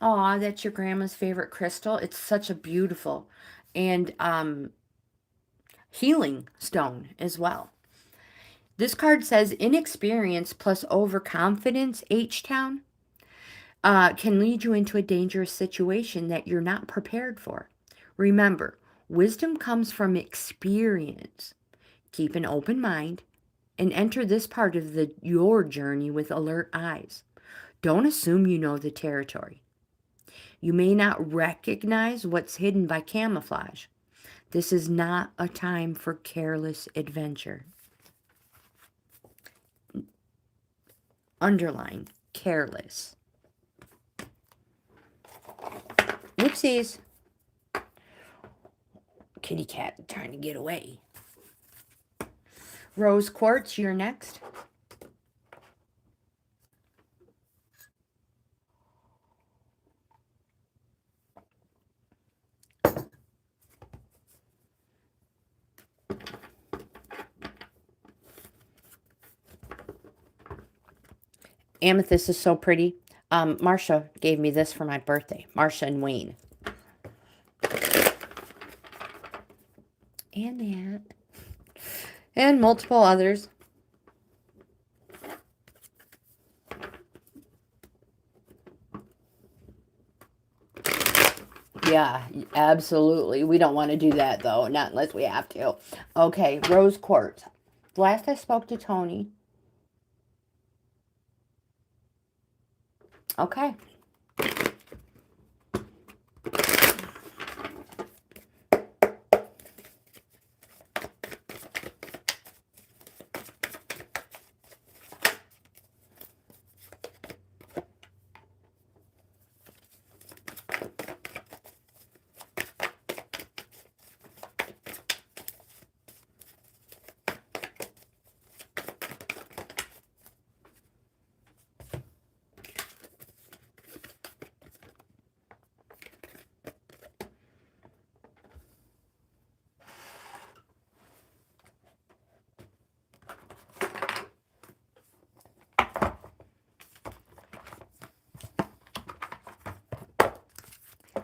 Oh, that's your grandma's favorite crystal. It's such a beautiful and healing stone as well. This card says inexperience plus overconfidence, H-Town, can lead you into a dangerous situation that you're not prepared for. Remember, wisdom comes from experience. Keep an open mind and enter this part of your journey with alert eyes. Don't assume you know the territory. You may not recognize what's hidden by camouflage. This is not a time for careless adventure. Underline, careless. Whoopsies. Kitty cat trying to get away. Rose quartz, you're next. Amethyst is so pretty. Marsha gave me this for my birthday. Marsha and Wayne. and multiple others. Yeah, absolutely. We don't want to do that, though. Not unless we have to. Okay, rose quartz. Last I spoke to Tony. Okay.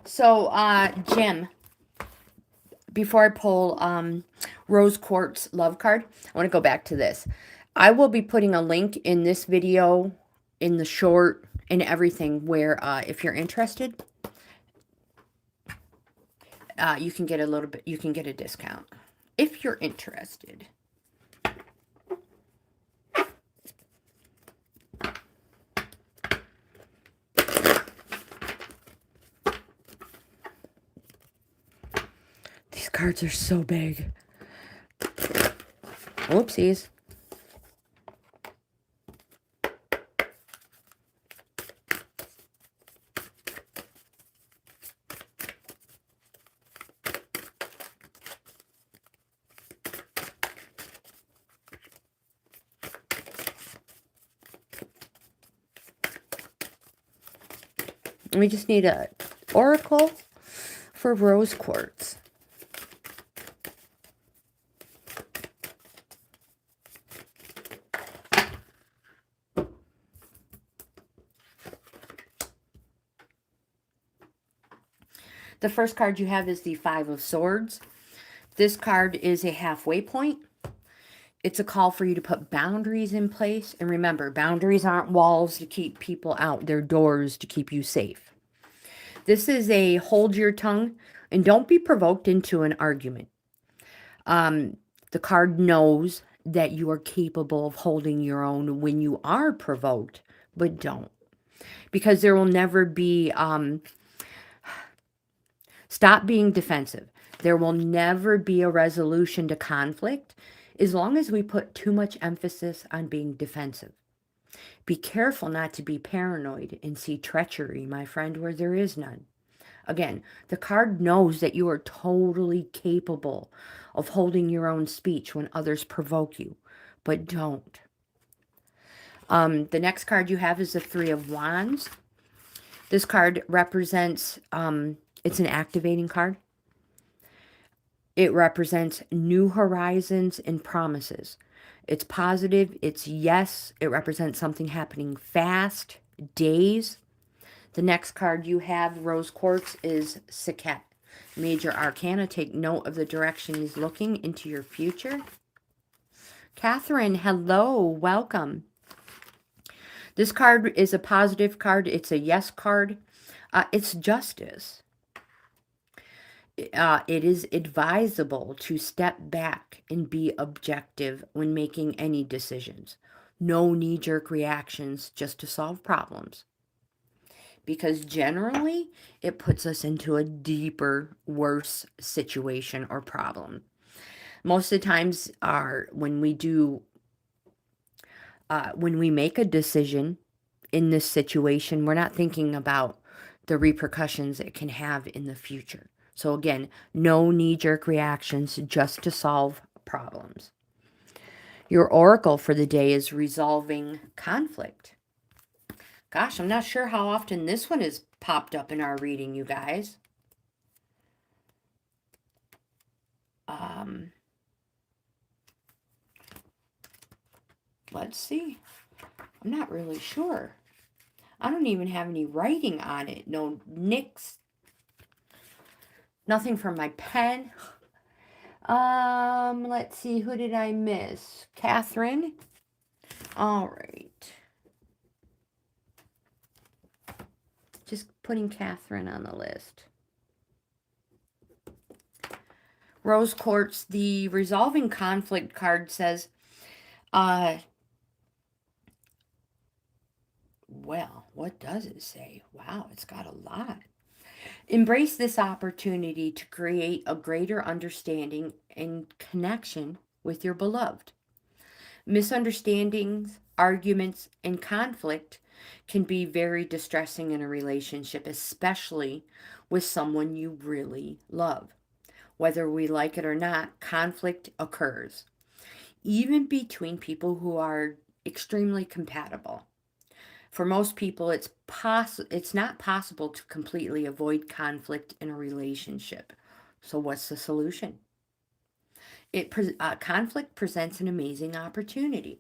So, Jim, before I pull Rose Quartz Love card, I want to go back to this. I will be putting a link in this video, in the short, and everything, where if you're interested, you can get a little bit, you can get a discount if you're interested. These cards are so big. Oopsies. We just need a oracle for rose quartz. The first card you have is the Five of Swords. This card is a halfway point. It's a call for you to put boundaries in place. And remember, boundaries aren't walls to keep people out. They're doors to keep you safe. This is a hold your tongue and don't be provoked into an argument. The card knows that you are capable of holding your own when you are provoked, but don't. Because there will never be... Stop being defensive. There will never be a resolution to conflict as long as we put too much emphasis on being defensive. Be careful not to be paranoid and see treachery, my friend, where there is none. Again, the card knows that you are totally capable of holding your own speech when others provoke you, but don't. The next card you have is the Three of Wands. This card represents... it's an activating card. It represents new horizons and promises. It's positive. It's yes. It represents something happening fast, days. The next card you have, Rose Quartz, is Cashapp. Major Arcana. Take note of the direction he's looking into your future. Catherine, hello. Welcome. This card is a positive card. It's a yes card. It's justice. It is advisable to step back and be objective when making any decisions. No knee-jerk reactions just to solve problems. Because generally, it puts us into a deeper, worse situation or problem. Most of the times when we make a decision in this situation, we're not thinking about the repercussions it can have in the future. So again, no knee-jerk reactions just to solve problems. Your oracle for the day is resolving conflict. Gosh, I'm not sure how often this one has popped up in our reading, you guys. Let's see. I'm not really sure. I don't even have any writing on it. No nicks. Nothing from my pen. Let's see, who did I miss? Catherine. All right. Just putting Catherine on the list. Rose Quartz, the resolving conflict card says, well, what does it say? Wow, it's got a lot. Embrace this opportunity to create a greater understanding and connection with your beloved. Misunderstandings, arguments, and conflict can be very distressing in a relationship, especially with someone you really love. Whether we like it or not, conflict occurs, even between people who are extremely compatible. For most people, it's not possible to completely avoid conflict in a relationship. So what's the solution? Conflict presents an amazing opportunity.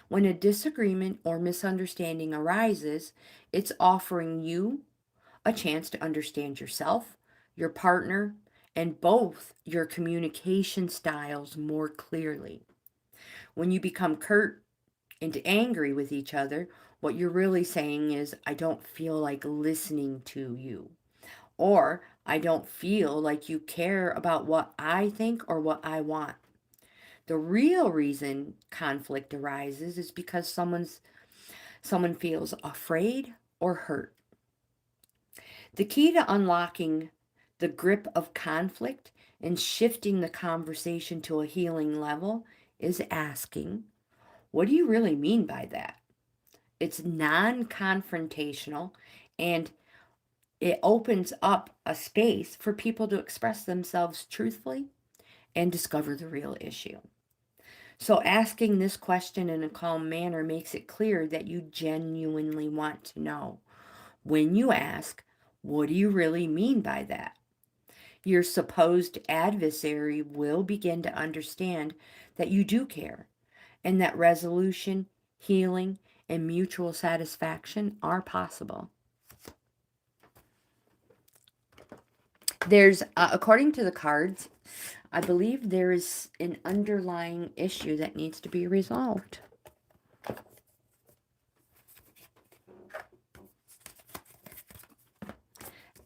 When a disagreement or misunderstanding arises, it's offering you a chance to understand yourself, your partner, and both your communication styles more clearly. When you become curt and angry with each other, what you're really saying is, I don't feel like listening to you. Or, I don't feel like you care about what I think or what I want. The real reason conflict arises is because someone feels afraid or hurt. The key to unlocking the grip of conflict and shifting the conversation to a healing level is asking, what do you really mean by that? It's non-confrontational, and it opens up a space for people to express themselves truthfully and discover the real issue. So asking this question in a calm manner makes it clear that you genuinely want to know. When you ask, what do you really mean by that? Your supposed adversary will begin to understand that you do care, and that resolution, healing, and mutual satisfaction are possible. There's, according to the cards, I believe there is an underlying issue that needs to be resolved.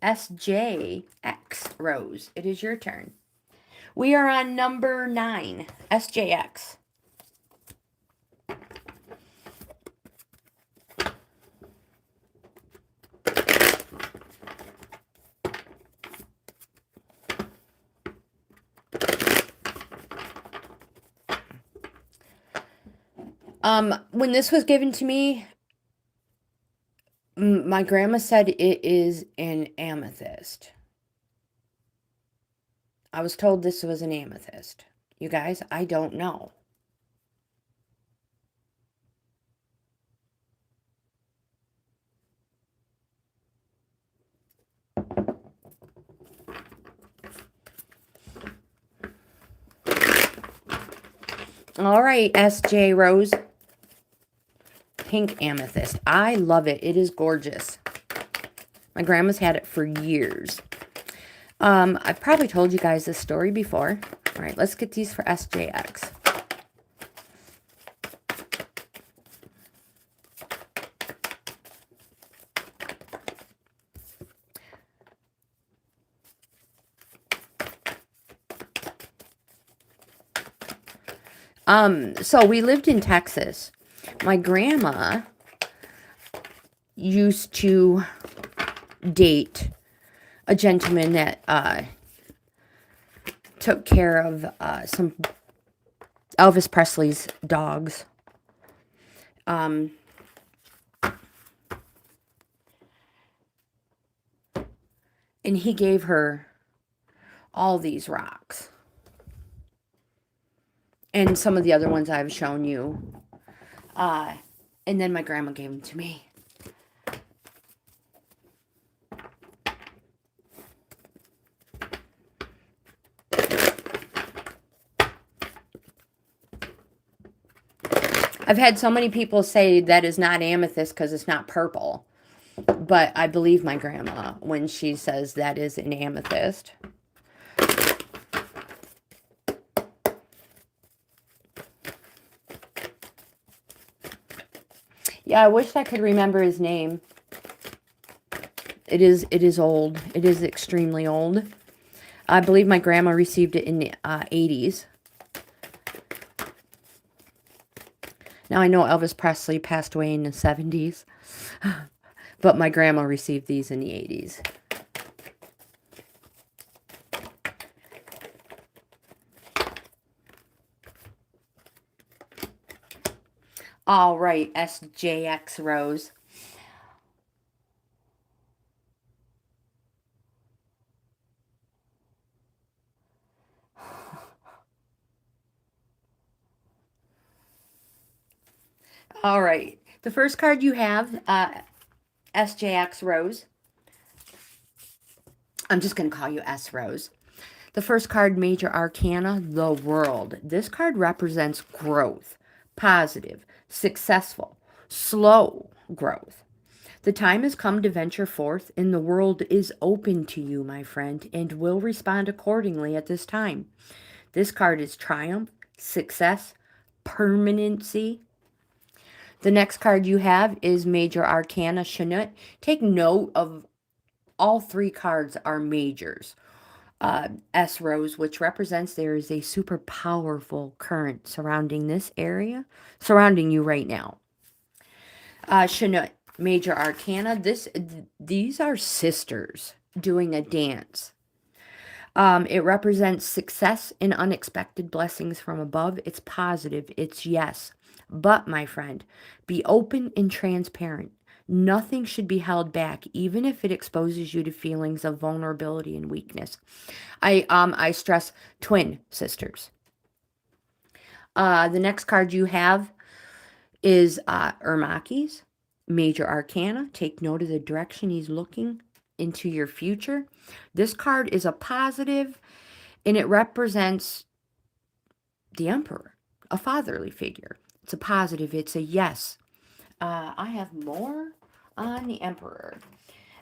SJX, Rose, it is your turn. We are on number 9, SJX. When this was given to me, my grandma said it is an amethyst. I was told this was an amethyst. You guys, I don't know. All right, SJ Rose. Pink amethyst. I love it. It is gorgeous. My grandma's had it for years. I've probably told you guys this story before. All right, let's get these for SJX. So we lived in Texas. My grandma used to date a gentleman that took care of some Elvis Presley's dogs. And he gave her all these rocks. And some of the other ones I've shown you. And then my grandma gave them to me. I've had so many people say that is not amethyst because it's not purple. But I believe my grandma when she says that is an amethyst. Yeah, I wish I could remember his name. It is old. It is extremely old. I believe my grandma received it in the 80s. Now I know Elvis Presley passed away in the 70s, but my grandma received these in the 80s. All right, SJX Rose. All right. The first card you have, SJX Rose. I'm just going to call you S Rose. The first card, Major Arcana, the World. This card represents growth, positive, successful, slow growth. The time has come to venture forth, and the world is open to you, my friend, and will respond accordingly at this time. This card is triumph, success, permanency. The next card you have is Major Arcana Chanut. Take note of all three cards are majors. S Rose, which represents there is a super powerful current surrounding this area, surrounding you right now. Chanut, Major Arcana. These are sisters doing a dance. It represents success and unexpected blessings from above. It's positive. It's yes. But, my friend, be open and transparent. Nothing should be held back, even if it exposes you to feelings of vulnerability and weakness. I stress twin sisters. The next card you have is Ermakis, Major Arcana. Take note of the direction he's looking into your future. This card is a positive, and it represents the Emperor, a fatherly figure. It's a positive. It's a yes. I have more on the Emperor.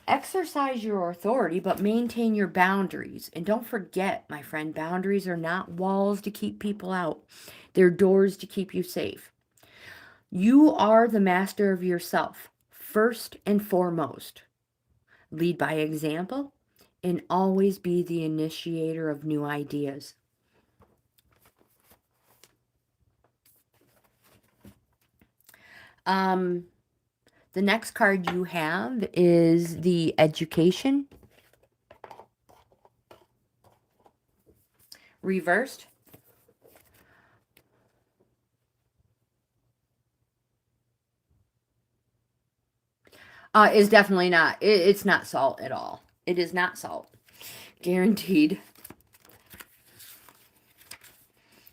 Exercise your authority, but maintain your boundaries. And don't forget, my friend, boundaries are not walls to keep people out. They're doors to keep you safe. You are the master of yourself, first and foremost. Lead by example and always be the initiator of new ideas. The next card you have is the Education. Reversed. Is definitely not. It's not salt at all. It is not salt. Guaranteed.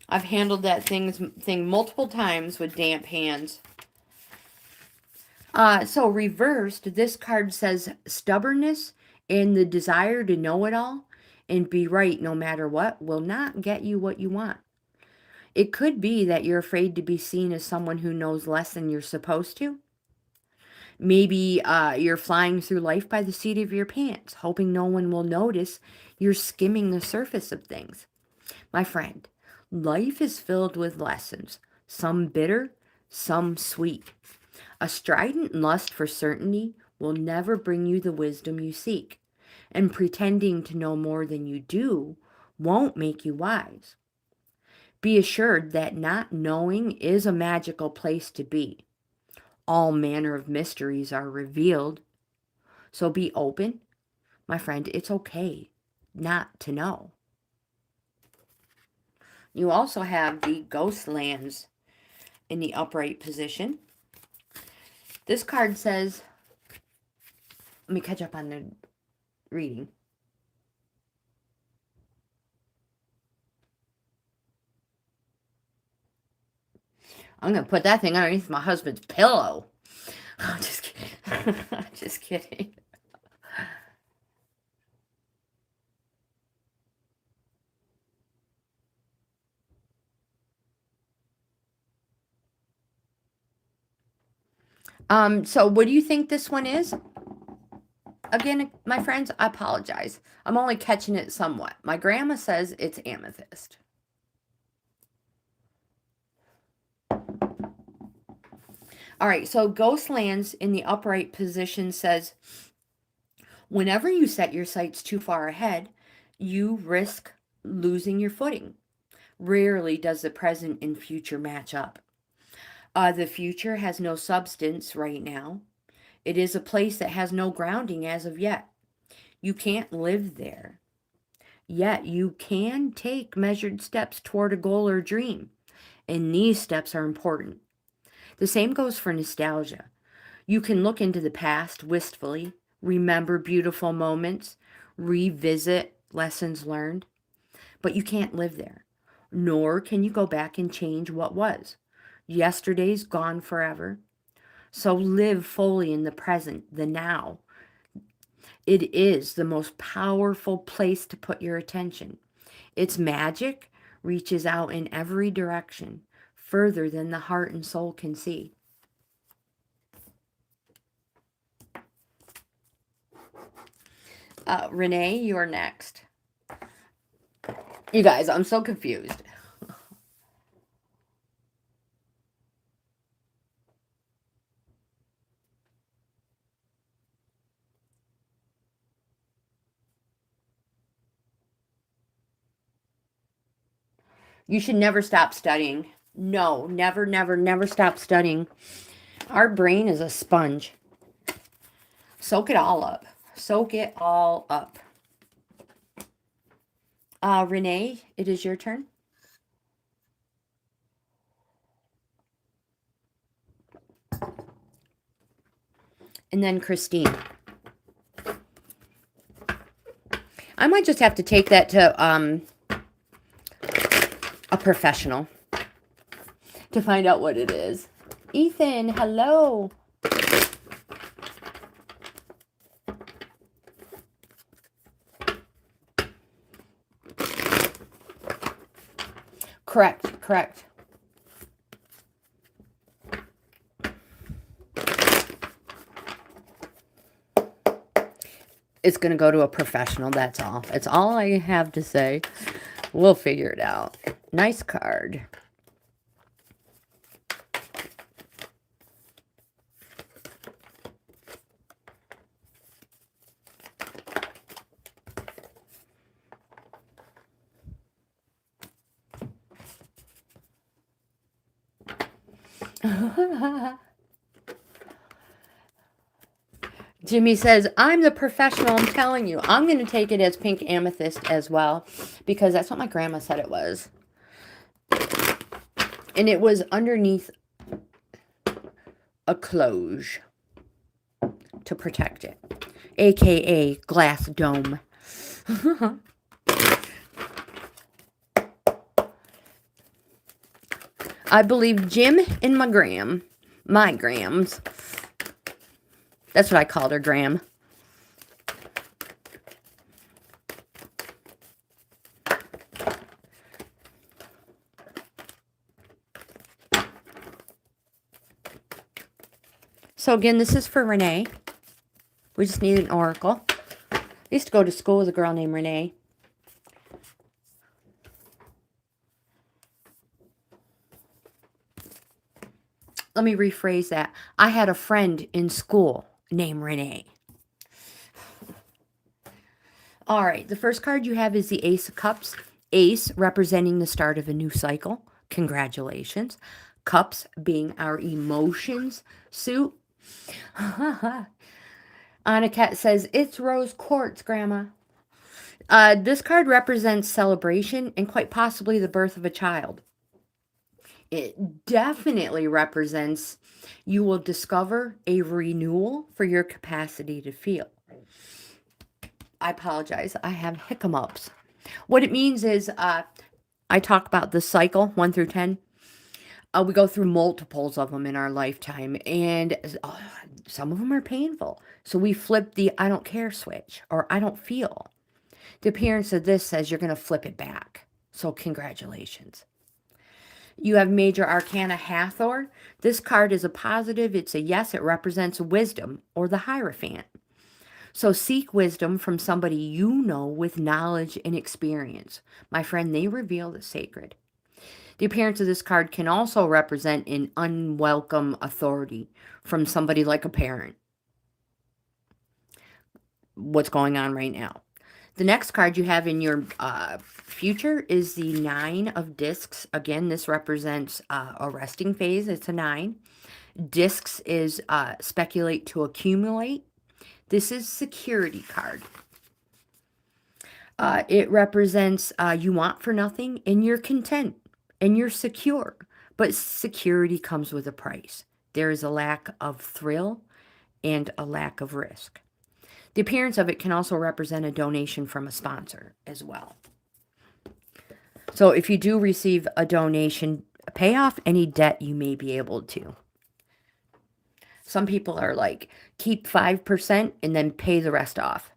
I've handled that thing multiple times with damp hands. So reversed, this card says stubbornness and the desire to know it all and be right no matter what will not get you what you want. It could be that you're afraid to be seen as someone who knows less than you're supposed to. Maybe you're flying through life by the seat of your pants, hoping no one will notice you're skimming the surface of things. My friend, life is filled with lessons, some bitter, some sweet. A strident lust for certainty will never bring you the wisdom you seek, and pretending to know more than you do won't make you wise. Be assured that not knowing is a magical place to be. All manner of mysteries are revealed, so be open. My friend, it's okay not to know. You also have the Ghost Lands in the upright position. This card says, let me catch up on the reading. I'm going to put that thing underneath my husband's pillow. I'm just kidding. Just kidding. So what do you think this one is? Again, my friends, I apologize. I'm only catching it somewhat. My grandma says it's amethyst. All right, so ghost lands in the upright position says, whenever you set your sights too far ahead, you risk losing your footing. Rarely does the present and future match up. The future has no substance right now. It is a place that has no grounding as of yet. You can't live there. Yet you can take measured steps toward a goal or dream. And these steps are important. The same goes for nostalgia. You can look into the past wistfully, remember beautiful moments, revisit lessons learned, but you can't live there. Nor can you go back and change what was. Yesterday's gone forever. So live fully in the present, the now. It is the most powerful place to put your attention. Its magic reaches out in every direction, further than the heart and soul can see. Renee, you're next. You guys, I'm so confused. You should never stop studying. No, never, never, never stop studying. Our brain is a sponge. Soak it all up. Soak it all up. Renee, it is your turn. And then Christine. I might just have to take that to a professional to find out what it is. Ethan, hello. Correct, correct. It's going to go to a professional, that's all. It's all I have to say. We'll figure it out. Nice card. Jimmy says, I'm the professional, I'm telling you. I'm going to take it as pink amethyst as well, because that's what my grandma said it was. And it was underneath a cloche to protect it, aka glass dome. I believe Jim and my grams. That's what I called her, Gram. So again, this is for Renee. We just need an oracle. I used to go to school with a girl named Renee. Let me rephrase that. I had a friend in school named Renee. All right, the first card you have is the Ace of Cups. Ace representing the start of a new cycle. Congratulations. Cups being our emotions suit. Anakat says, it's rose quartz, Grandma. This card represents celebration and quite possibly the birth of a child. It definitely represents you will discover a renewal for your capacity to feel. I apologize. I have hiccups. What it means is I talk about the cycle 1 through 10. We go through multiples of them in our lifetime, and some of them are painful. So we flip the I don't care switch, or I don't feel. The appearance of this says you're going to flip it back. So congratulations. You have Major Arcana Hathor. This card is a positive. It's a yes. It represents wisdom or the Hierophant. So seek wisdom from somebody you know with knowledge and experience. My friend, they reveal the sacred. The appearance of this card can also represent an unwelcome authority from somebody like a parent. What's going on right now. The next card you have in your future is the Nine of Discs. Again, this represents a resting phase. It's a 9. Discs is speculate to accumulate. This is security card. It represents you want for nothing and you're content and you're secure. But security comes with a price. There is a lack of thrill and a lack of risk. The appearance of it can also represent a donation from a sponsor as well. So if you do receive a donation, pay off any debt you may be able to. Some people are like, keep 5% and then pay the rest off.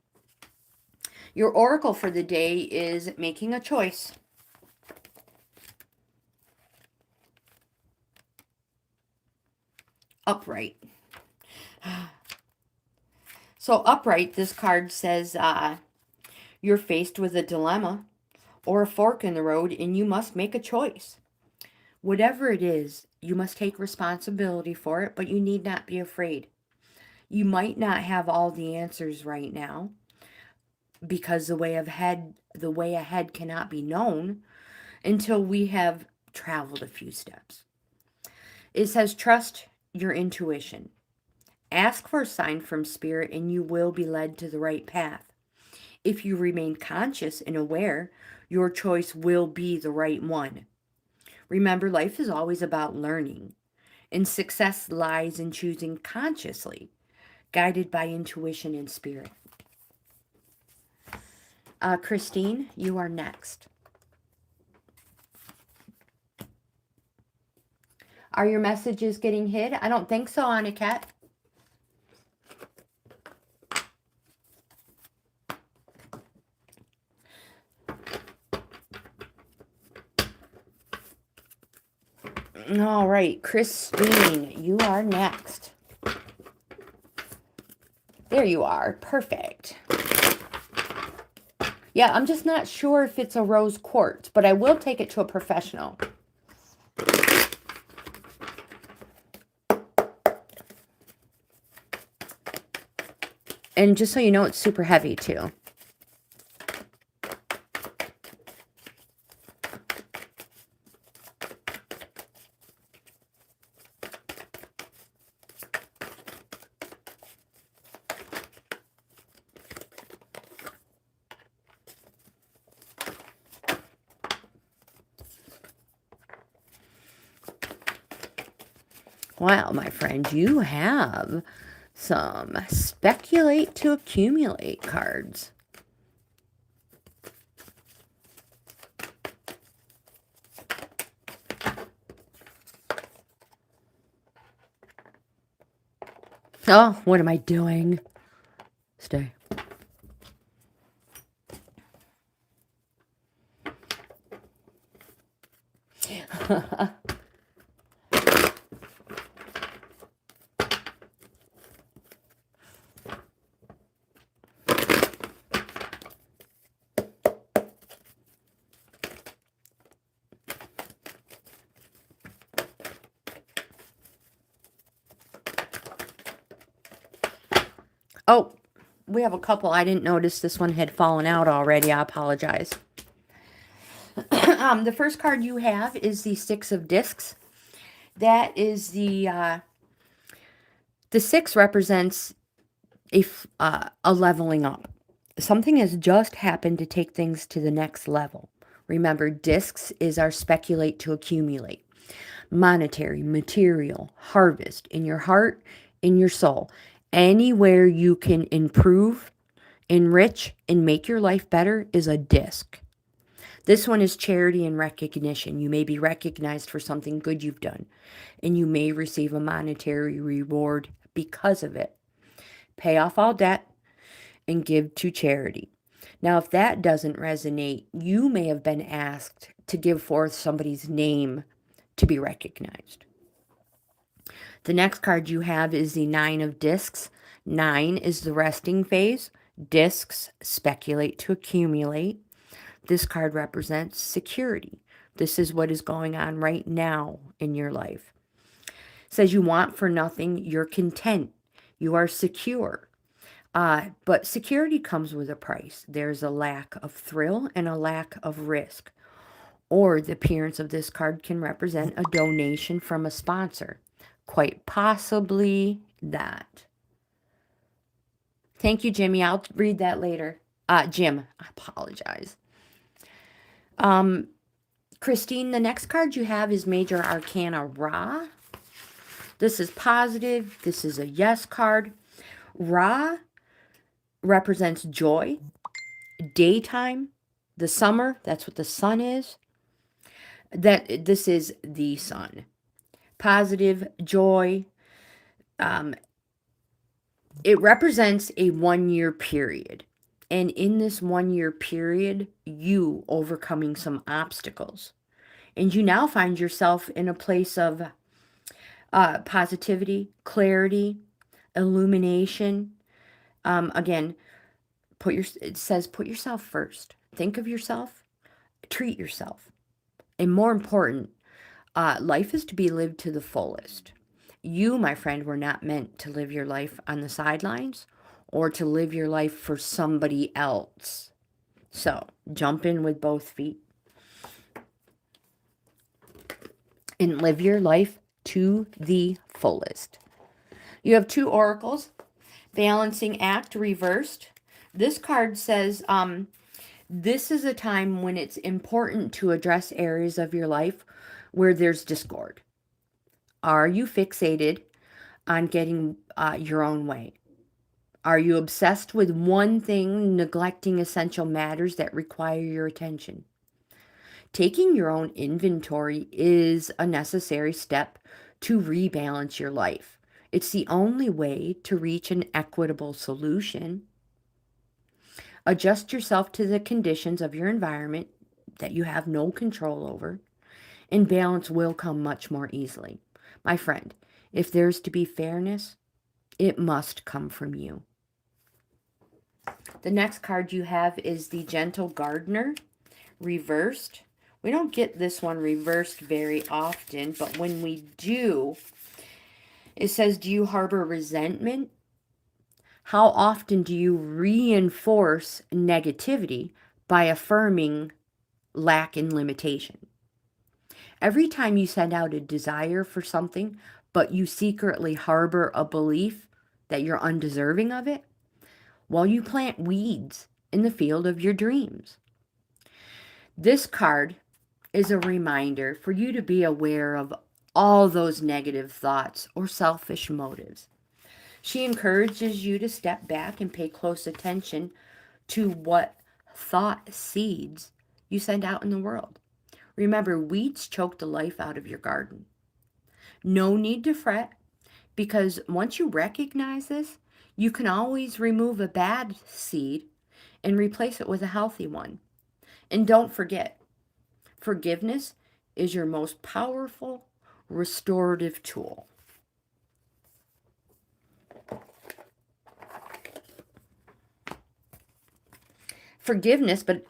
Your oracle for the day is making a choice. Upright. So upright, this card says you're faced with a dilemma or a fork in the road and you must make a choice. Whatever it is, you must take responsibility for it, but you need not be afraid. You might not have all the answers right now because the way ahead cannot be known until we have traveled a few steps. It says trust your intuition. Ask for a sign from spirit and you will be led to the right path. If you remain conscious and aware, your choice will be the right one. Remember, life is always about learning, and success lies in choosing consciously, guided by intuition and spirit. Christine, you are next. Are your messages getting hid? I don't think so, Aniket. All right, Christine, you are next. There you are. Perfect. Yeah, I'm just not sure if it's a rose quartz, but I will take it to a professional. And just so you know, it's super heavy too. Wow, my friend, you have some speculate to accumulate cards. Oh, what am I doing? Stay. Oh, we have a couple. I didn't notice this one had fallen out already. I apologize. The first card you have is the Six of Discs. That is the 6 represents a leveling up. Something has just happened to take things to the next level. Remember, discs is our speculate to accumulate. Monetary, material, harvest in your heart, in your soul. Anywhere you can improve, enrich, and make your life better is a disc. This one is charity and recognition. You may be recognized for something good you've done, and you may receive a monetary reward because of it. Pay off all debt and give to charity. Now, if that doesn't resonate, you may have been asked to give forth somebody's name to be recognized. The next card you have is the Nine of Discs. 9 is the resting phase. Discs speculate to accumulate. This card represents security. This is what is going on right now in your life. It says you want for nothing. You're content. You are secure. But security comes with a price. There's a lack of thrill and a lack of risk. Or the appearance of this card can represent a donation from a sponsor. Quite possibly that. Thank you, Jimmy. I'll read that later. Jim, I apologize. Christine, the next card you have is Major Arcana Ra. This is positive. This is a yes card. Ra represents joy, daytime, the summer. That's what the sun is. That this is the sun. Positive, joy. It represents a 1-year period. And in this 1-year period, you overcoming some obstacles. And you now find yourself in a place of positivity, clarity, illumination. Again, it says put yourself first. Think of yourself. Treat yourself. And more important, life is to be lived to the fullest. You, my friend, were not meant to live your life on the sidelines or to live your life for somebody else. So, jump in with both feet and live your life to the fullest. You have 2 oracles. Balancing act reversed. This card says, this is a time when it's important to address areas of your life where there's discord. Are you fixated on getting your own way? Are you obsessed with one thing, neglecting essential matters that require your attention? Taking your own inventory is a necessary step to rebalance your life. It's the only way to reach an equitable solution. Adjust yourself to the conditions of your environment that you have no control over, and balance will come much more easily. My friend, if there's to be fairness, it must come from you. The next card you have is the Gentle Gardener, reversed. We don't get this one reversed very often, but when we do, it says, do you harbor resentment? How often do you reinforce negativity by affirming lack and limitation? Every time you send out a desire for something, but you secretly harbor a belief that you're undeserving of it, well, you plant weeds in the field of your dreams. This card is a reminder for you to be aware of all those negative thoughts or selfish motives. She encourages you to step back and pay close attention to what thought seeds you send out in the world. Remember, weeds choke the life out of your garden. No need to fret, because once you recognize this, you can always remove a bad seed and replace it with a healthy one. And don't forget, forgiveness is your most powerful restorative tool. Forgiveness, but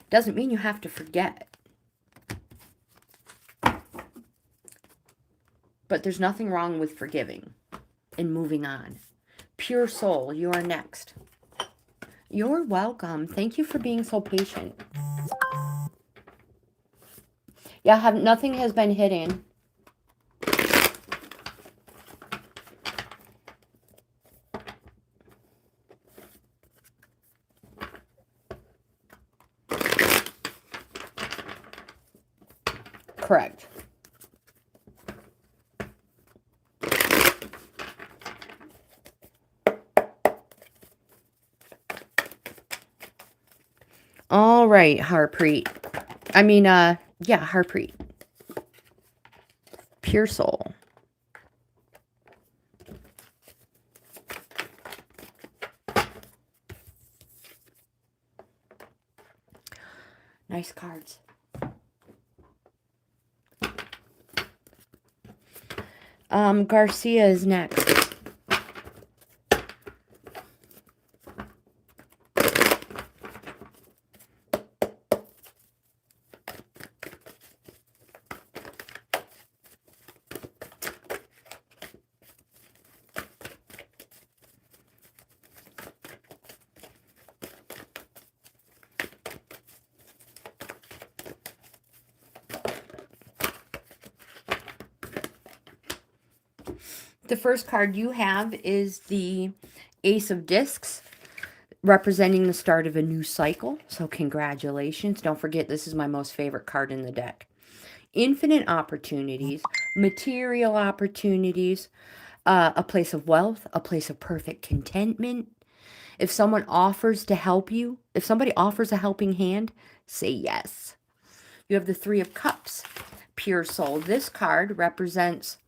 doesn't mean you have to forget. But there's nothing wrong with forgiving and moving on. Pure soul, you are next. You're welcome. Thank you for being so patient. Yeah, nothing has been hidden. Correct. All right, Harpreet. Harpreet. Pure soul. Nice cards. Garcia is next. The first card you have is the Ace of Discs, representing the start of a new cycle. So congratulations. Don't forget, this is my most favorite card in the deck. Infinite opportunities, material opportunities, a place of wealth, a place of perfect contentment. If someone offers to help you, if somebody offers a helping hand, say yes. You have the Three of Cups, pure soul. This card represents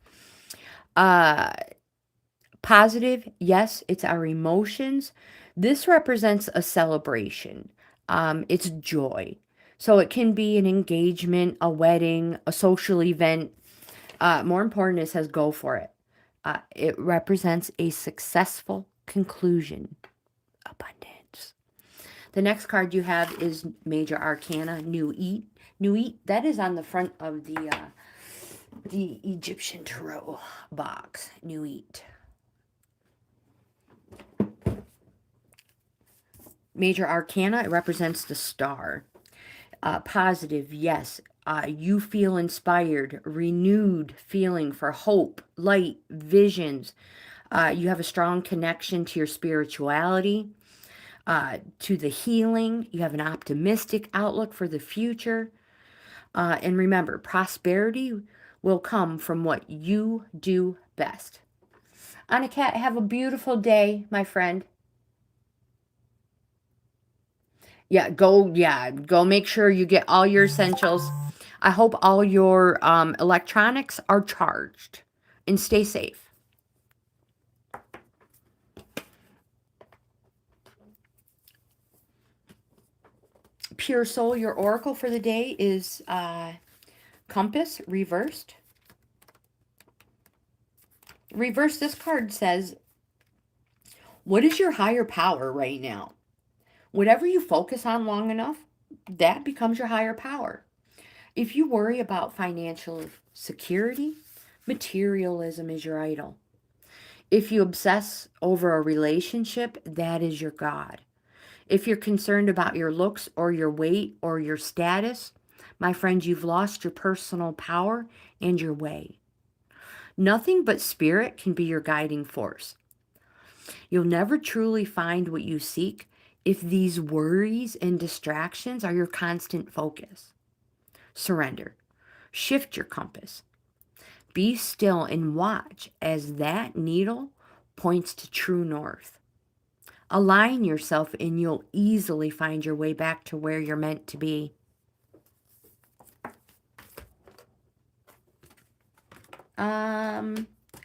positive. Yes, it's our emotions. This represents a celebration. It's joy. So it can be an engagement, a wedding, a social event. More important, it says go for it. It represents a successful conclusion. Abundance. The next card you have is Major Arcana, New Eat. New Eat, that is on the front of the Egyptian Tarot box. New Eat. Major Arcana, it represents the star. Positive, yes. You feel inspired, renewed feeling for hope, light, visions. You have a strong connection to your spirituality, to the healing. You have an optimistic outlook for the future. And remember, prosperity will come from what you do best. Anakat, have a beautiful day, my friend. Go make sure you get all your essentials. I hope all your electronics are charged. And stay safe. Pure Soul, your oracle for the day is Compass, reversed. Reverse, this card says, what is your higher power right now? Whatever you focus on long enough, that becomes your higher power. If you worry about financial security, materialism is your idol. If you obsess over a relationship, that is your God. If you're concerned about your looks or your weight or your status, my friend, you've lost your personal power and your way. Nothing but spirit can be your guiding force. You'll never truly find what you seek if these worries and distractions are your constant focus. Surrender. Shift your compass. Be still and watch as that needle points to true north. Align yourself and you'll easily find your way back to where you're meant to be.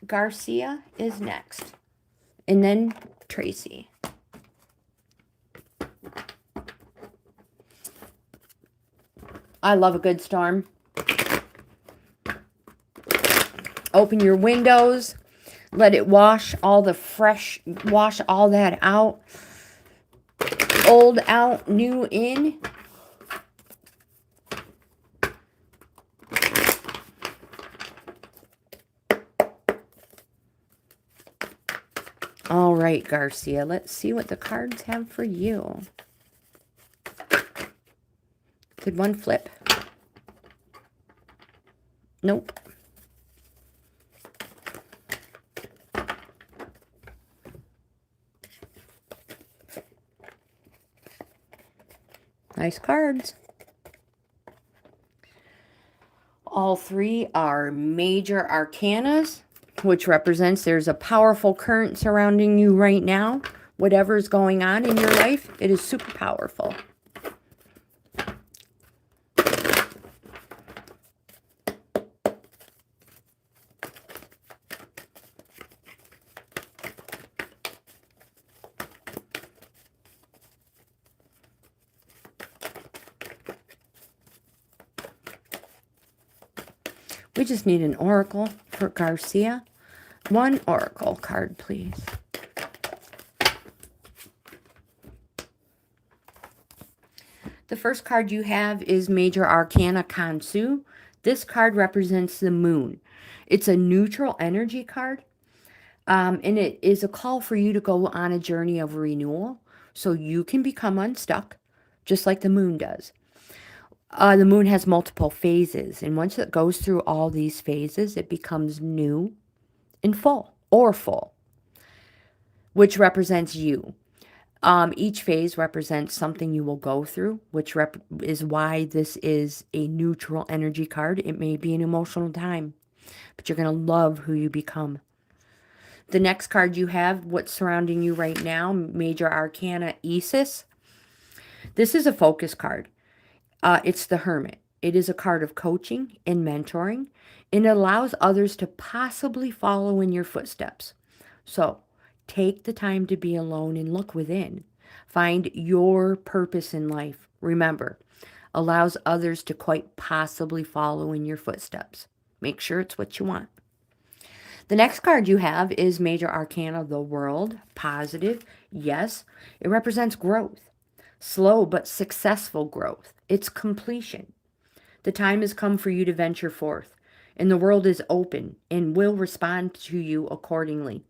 Garcia is next. And then Tracy. I love a good storm. Open your windows. Let it wash all the fresh, wash all that out. Old out, new in. All right, Garcia, let's see what the cards have for you. Did one flip? Nope. Nice cards. All three are major arcanas, which represents there's a powerful current surrounding you right now. Whatever's going on in your life, it is super powerful. We just need an oracle for Garcia. One oracle card, please. The first card you have is Major Arcana Kansu. This card represents the moon. It's a neutral energy card. And it is a call for you to go on a journey of renewal so you can become unstuck, just like the moon does. The moon has multiple phases, and once it goes through all these phases, it becomes new and full. or full, which represents you. Each phase represents something you will go through, which is why this is a neutral energy card. It may be an emotional time, but you're going to love who you become. The next card you have, what's surrounding you right now, Major Arcana Isis. This is a focus card. It's the Hermit. It is a card of coaching and mentoring, and it allows others to possibly follow in your footsteps. So, take the time to be alone and look within. Find your purpose in life. Remember, allows others to quite possibly follow in your footsteps. Make sure it's what you want. The next card you have is Major Arcana, the World. Positive. Yes, it represents growth. Slow but successful growth. It's completion. The time has come for you to venture forth, and the world is open and will respond to you accordingly.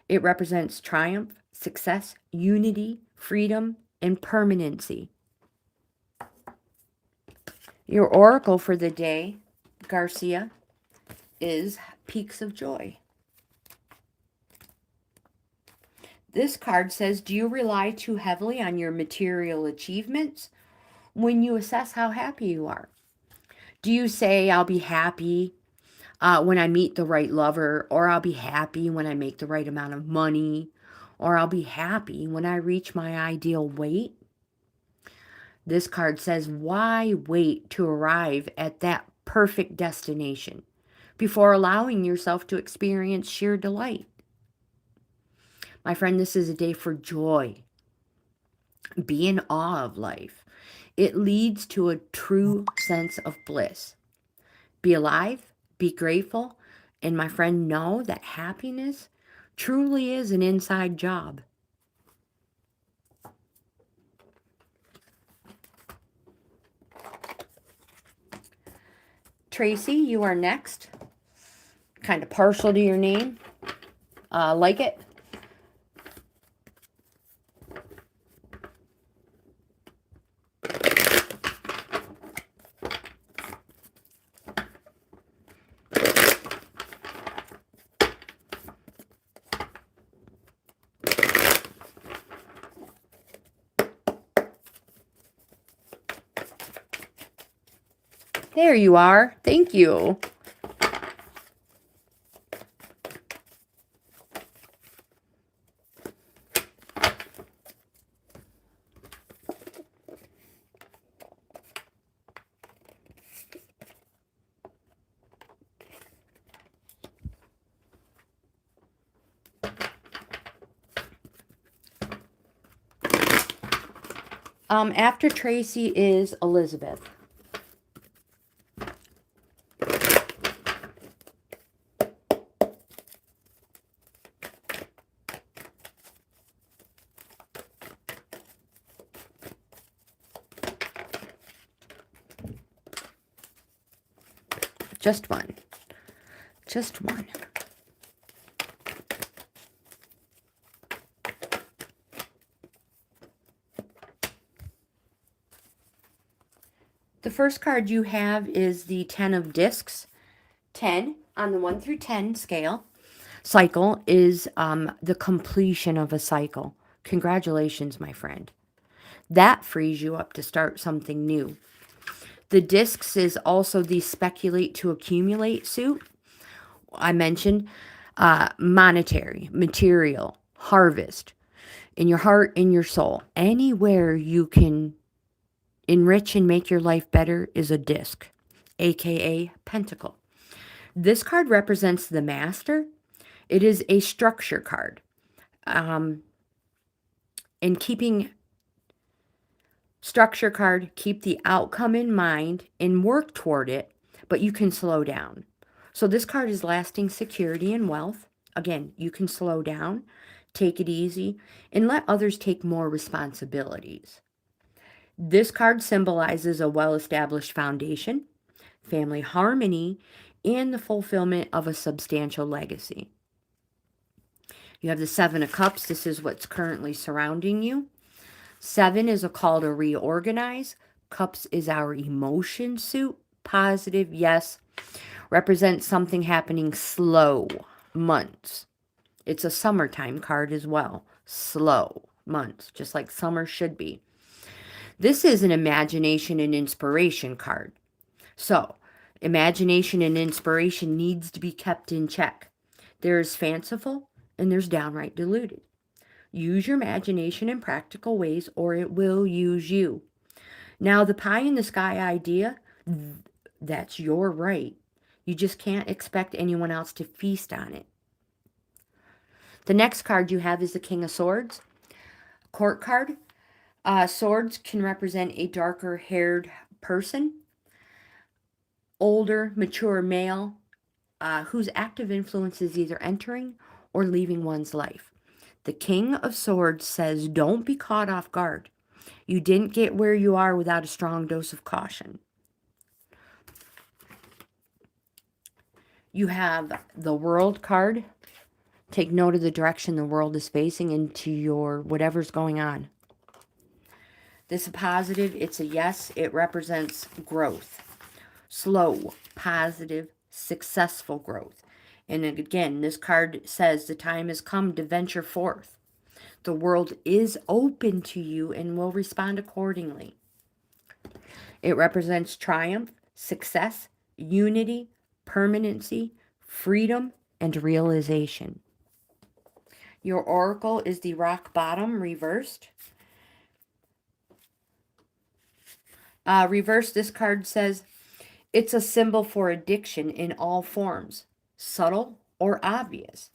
It represents triumph, success, unity, freedom, and permanency. Your oracle for the day, Garcia, is Peaks of Joy. This card says, do you rely too heavily on your material achievements when you assess how happy you are? Do you say, I'll be happy when I meet the right lover, or I'll be happy when I make the right amount of money, or I'll be happy when I reach my ideal weight? This card says, why wait to arrive at that perfect destination before allowing yourself to experience sheer delight? My friend, this is a day for joy. Be in awe of life. It leads to a true sense of bliss. Be alive, be grateful, and my friend, know that happiness truly is an inside job. Tracy, you are next. Kind of partial to your name. Like it? There you are. Thank you. After Tracy is Elizabeth. Just one. Just one. The first card you have is the 10 of Discs. 10 on the 1 through 10 scale. Cycle is the completion of a cycle. Congratulations, my friend. That frees you up to start something new. The Discs is also the speculate to accumulate suit. I mentioned monetary, material, harvest, in your heart, in your soul. Anywhere you can enrich and make your life better is a disc, aka Pentacle. This card represents the Master. It is a structure card. In keeping structure card, keep the outcome in mind and work toward it, but you can slow down. So this card is lasting security and wealth. Again, you can slow down, take it easy, and let others take more responsibilities. This card symbolizes a well-established foundation, family harmony, and the fulfillment of a substantial legacy. You have the 7 of Cups. This is what's currently surrounding you. 7 is a call to reorganize. Cups is our emotion suit. Positive, yes. Represents something happening slow. months. It's a summertime card as well. Slow months, just like summer should be. This is an imagination and inspiration card. So, imagination and inspiration needs to be kept in check. There's fanciful and there's downright deluded. Use your imagination in practical ways or it will use you. Now, the pie in the sky idea, that's your right. You just can't expect anyone else to feast on it. The next card you have is the King of Swords. Court card. Swords can represent a darker haired person, older, mature male, whose active influence is either entering or leaving one's life. The King of Swords says, don't be caught off guard. You didn't get where you are without a strong dose of caution. You have the World card. Take note of the direction the world is facing into your whatever's going on. This is positive. It's a yes. It represents growth. Slow, positive, successful growth. And again, this card says the time has come to venture forth. The world is open to you and will respond accordingly. It represents triumph, success, unity, permanency, freedom, and realization. Your oracle is the rock bottom reversed. Reversed, this card says, it's a symbol for addiction in all forms, subtle or obvious.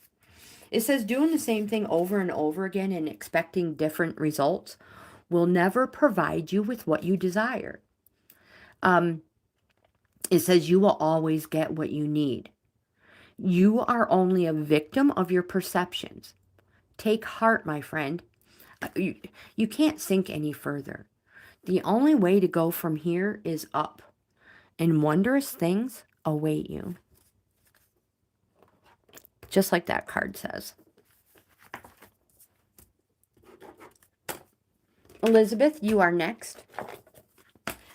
It says doing the same thing over and over again and expecting different results will never provide you with what you desire. It says you will always get what you need. You are only a victim of your perceptions. Take heart, my friend. You can't sink any further. The only way to go from here is up, and wondrous things await you. Just like that card says. Elizabeth, you are next.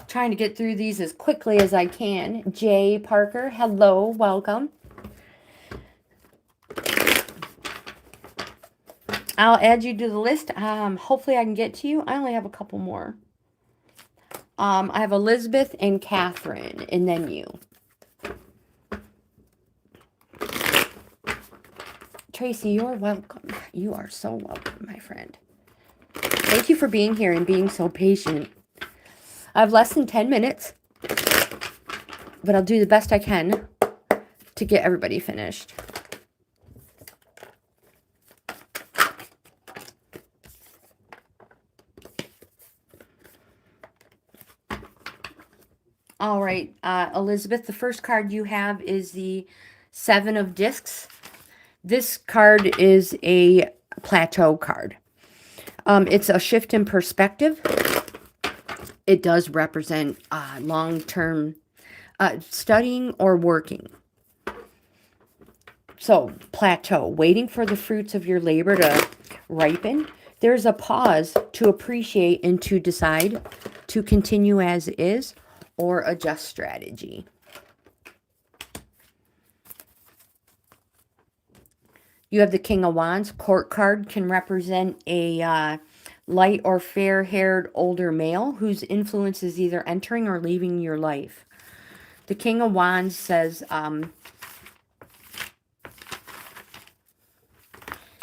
Trying to get through these as quickly as I can. Jay Parker, hello, welcome. I'll add you to the list. Hopefully I can get to you. I only have a couple more. I have Elizabeth and Catherine, and then you. Tracy, you're welcome. You are so welcome, my friend. Thank you for being here and being so patient. I have less than 10 minutes, but I'll do the best I can to get everybody finished. All right, Elizabeth, the first card you have is the Seven of Discs. This card is a plateau card. It's a shift in perspective. It does represent long-term studying or working. So, plateau, waiting for the fruits of your labor to ripen. There's a pause to appreciate and to decide to continue as is or adjust strategy. You have the King of Wands. Court card can represent a light or fair-haired older male whose influence is either entering or leaving your life. The King of Wands says,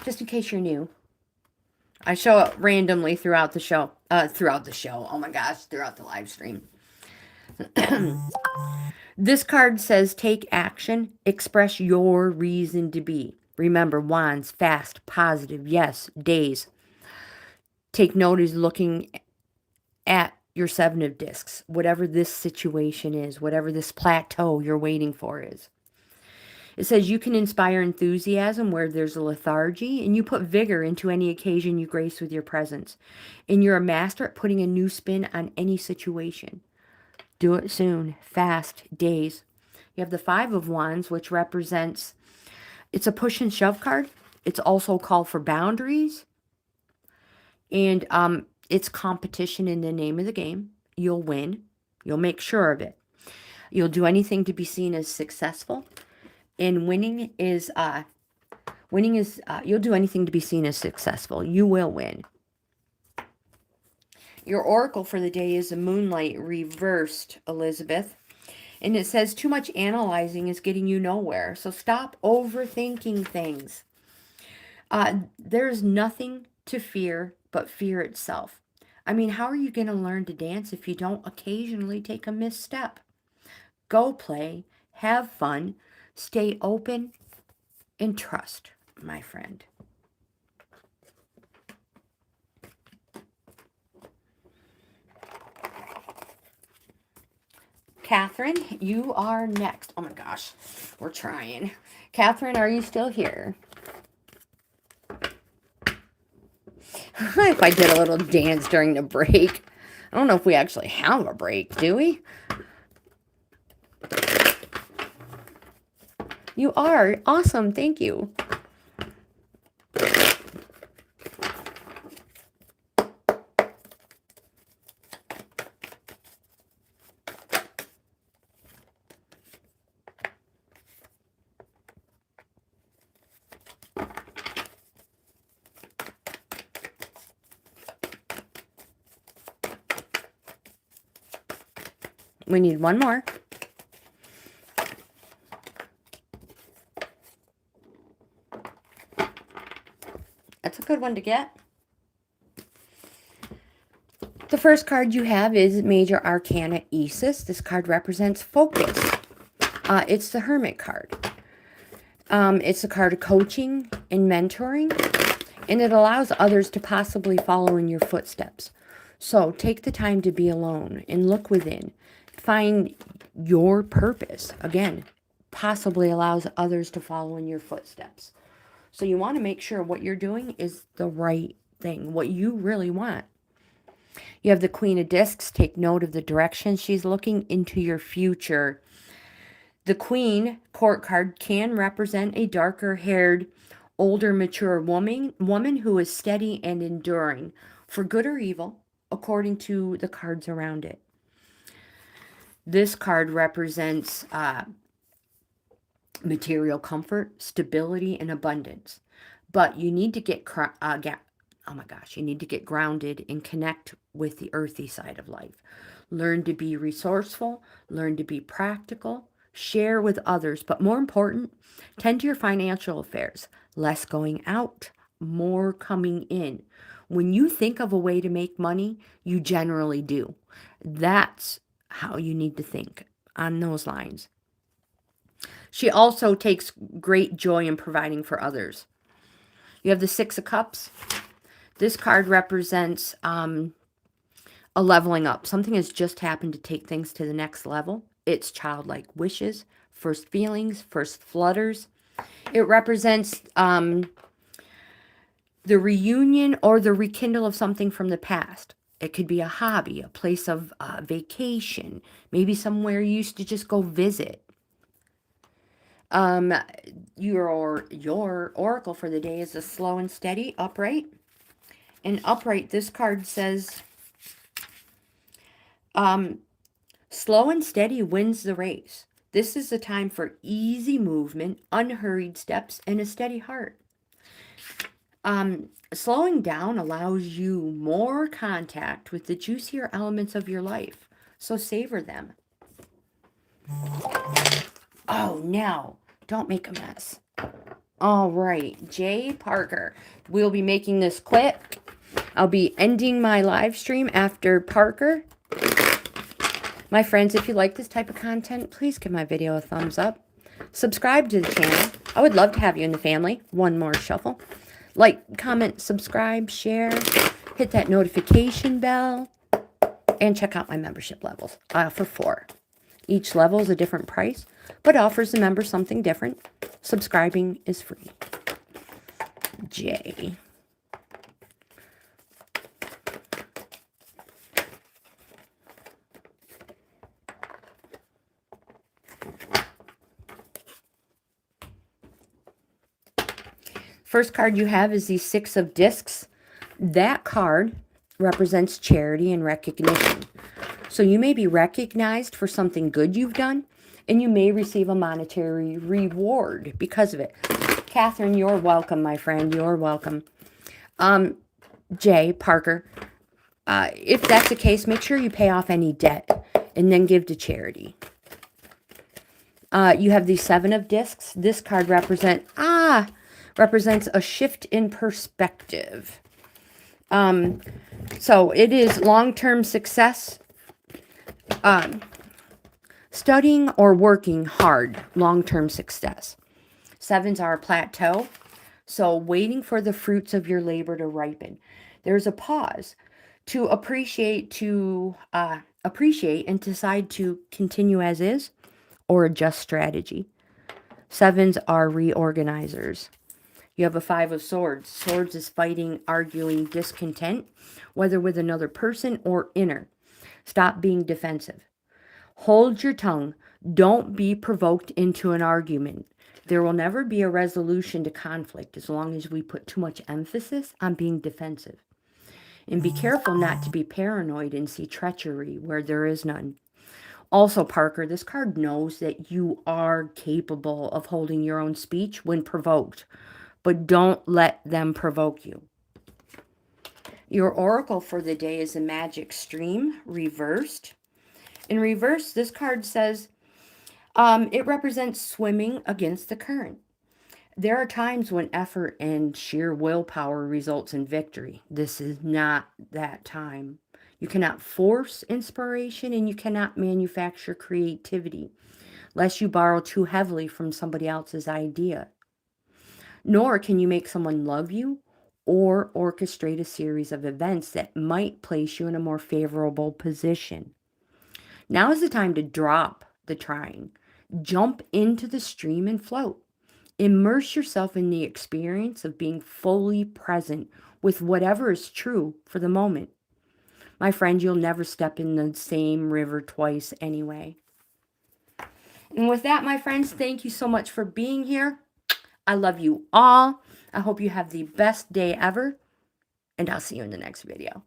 just in case you're new, I show up randomly throughout the show. Oh my gosh, throughout the live stream. This card says, take action, express your reason to be. Remember, wands, fast, positive, yes, days. Take note is looking at your Seven of Discs, whatever this situation is, whatever this plateau you're waiting for is. It says you can inspire enthusiasm where there's a lethargy, and you put vigor into any occasion you grace with your presence. And you're a master at putting a new spin on any situation. Do it soon, fast, days. You have the Five of Wands, which represents, it's a push and shove card. It's also called for boundaries. And it's competition in the name of the game. You'll win. You'll make sure of it. You'll do anything to be seen as successful. And winning is Winning is, you'll do anything to be seen as successful. You will win. Your oracle for the day is the Moonlight reversed, Elizabeth. And it says too much analyzing is getting you nowhere. So stop overthinking things. There's nothing to fear but fear itself. I mean, how are you going to learn to dance if you don't occasionally take a misstep? Go play, have fun, stay open, and trust, my friend. Catherine, you are next. Oh my gosh, we're trying. Catherine, are you still here? If I did a little dance during the break. I don't know if we actually have a break, do we? You are. Awesome. Thank you. We need one more. That's a good one to get. The first card you have is Major Arcana Isis. This card represents focus. It's the Hermit card. It's a card of coaching and mentoring, and it allows others to possibly follow in your footsteps. So take the time to be alone and look within. Find your purpose. Again, possibly allows others to follow in your footsteps. So you want to make sure what you're doing is the right thing, what you really want. You have the Queen of Discs. Take note of the direction she's looking into your future. The Queen court card can represent a darker-haired, older, mature woman who is steady and enduring, for good or evil, according to the cards around it. This card represents material comfort, stability, and abundance. But you need to get you need to get grounded and connect with the earthy side of life. Learn to be resourceful, learn to be practical, share with others, but more important, tend to your financial affairs. Less going out, more coming in. When you think of a way to make money, you generally do. That's how you need to think on those lines. She also takes great joy in providing for others. You have the Six of Cups. This card represents a leveling up. Something has just happened to take things to the next level. It's childlike wishes, first feelings, first flutters. It represents the reunion or the rekindle of something from the past. It could be a hobby, a place of vacation, maybe somewhere you used to just go visit. Your oracle for the day is a slow and steady, upright. And upright, this card says, slow and steady wins the race. This is the time for easy movement, unhurried steps, and a steady heart. Slowing down allows you more contact with the juicier elements of your life. So savor them. Oh, no. Don't make a mess. All right. Jay Parker. We'll be making this quick. I'll be ending my live stream after Parker. My friends, if you like this type of content, please give my video a thumbs up. Subscribe to the channel. I would love to have you in the family. One more shuffle. Like, comment, subscribe, share, hit that notification bell, and check out my membership levels. I offer 4. Each level is a different price, but offers the member something different. Subscribing is free. J. First card you have is the Six of Discs. That card represents charity and recognition. So you may be recognized for something good you've done, and you may receive a monetary reward because of it. Catherine, you're welcome, my friend. You're welcome. Jay, Parker, if that's the case, make sure you pay off any debt and then give to charity. You have the 7 of discs. This card represents a shift in perspective. So it is long-term success, studying or working hard, long-term success. 7s are a plateau, so waiting for the fruits of your labor to ripen. There's a pause to appreciate and decide to continue as is or adjust strategy. 7s are reorganizers. You have a 5 of swords. Swords is fighting, arguing, discontent, whether with another person or inner. Stop being defensive. Hold your tongue. Don't be provoked into an argument. There will never be a resolution to conflict as long as we put too much emphasis on being defensive. And be careful not to be paranoid and see treachery where there is none. Also, Parker, this card knows that you are capable of holding your own speech when provoked, but don't let them provoke you. Your oracle for the day is a magic stream, reversed. In reverse, this card says it represents swimming against the current. There are times when effort and sheer willpower results in victory. This is not that time. You cannot force inspiration and you cannot manufacture creativity, lest you borrow too heavily from somebody else's idea. Nor can you make someone love you or orchestrate a series of events that might place you in a more favorable position. Now is the time to drop the trying. Jump into the stream and float. Immerse yourself in the experience of being fully present with whatever is true for the moment. My friend, you'll never step in the same river twice anyway. And with that, my friends, thank you so much for being here. I love you all. I hope you have the best day ever. And I'll see you in the next video.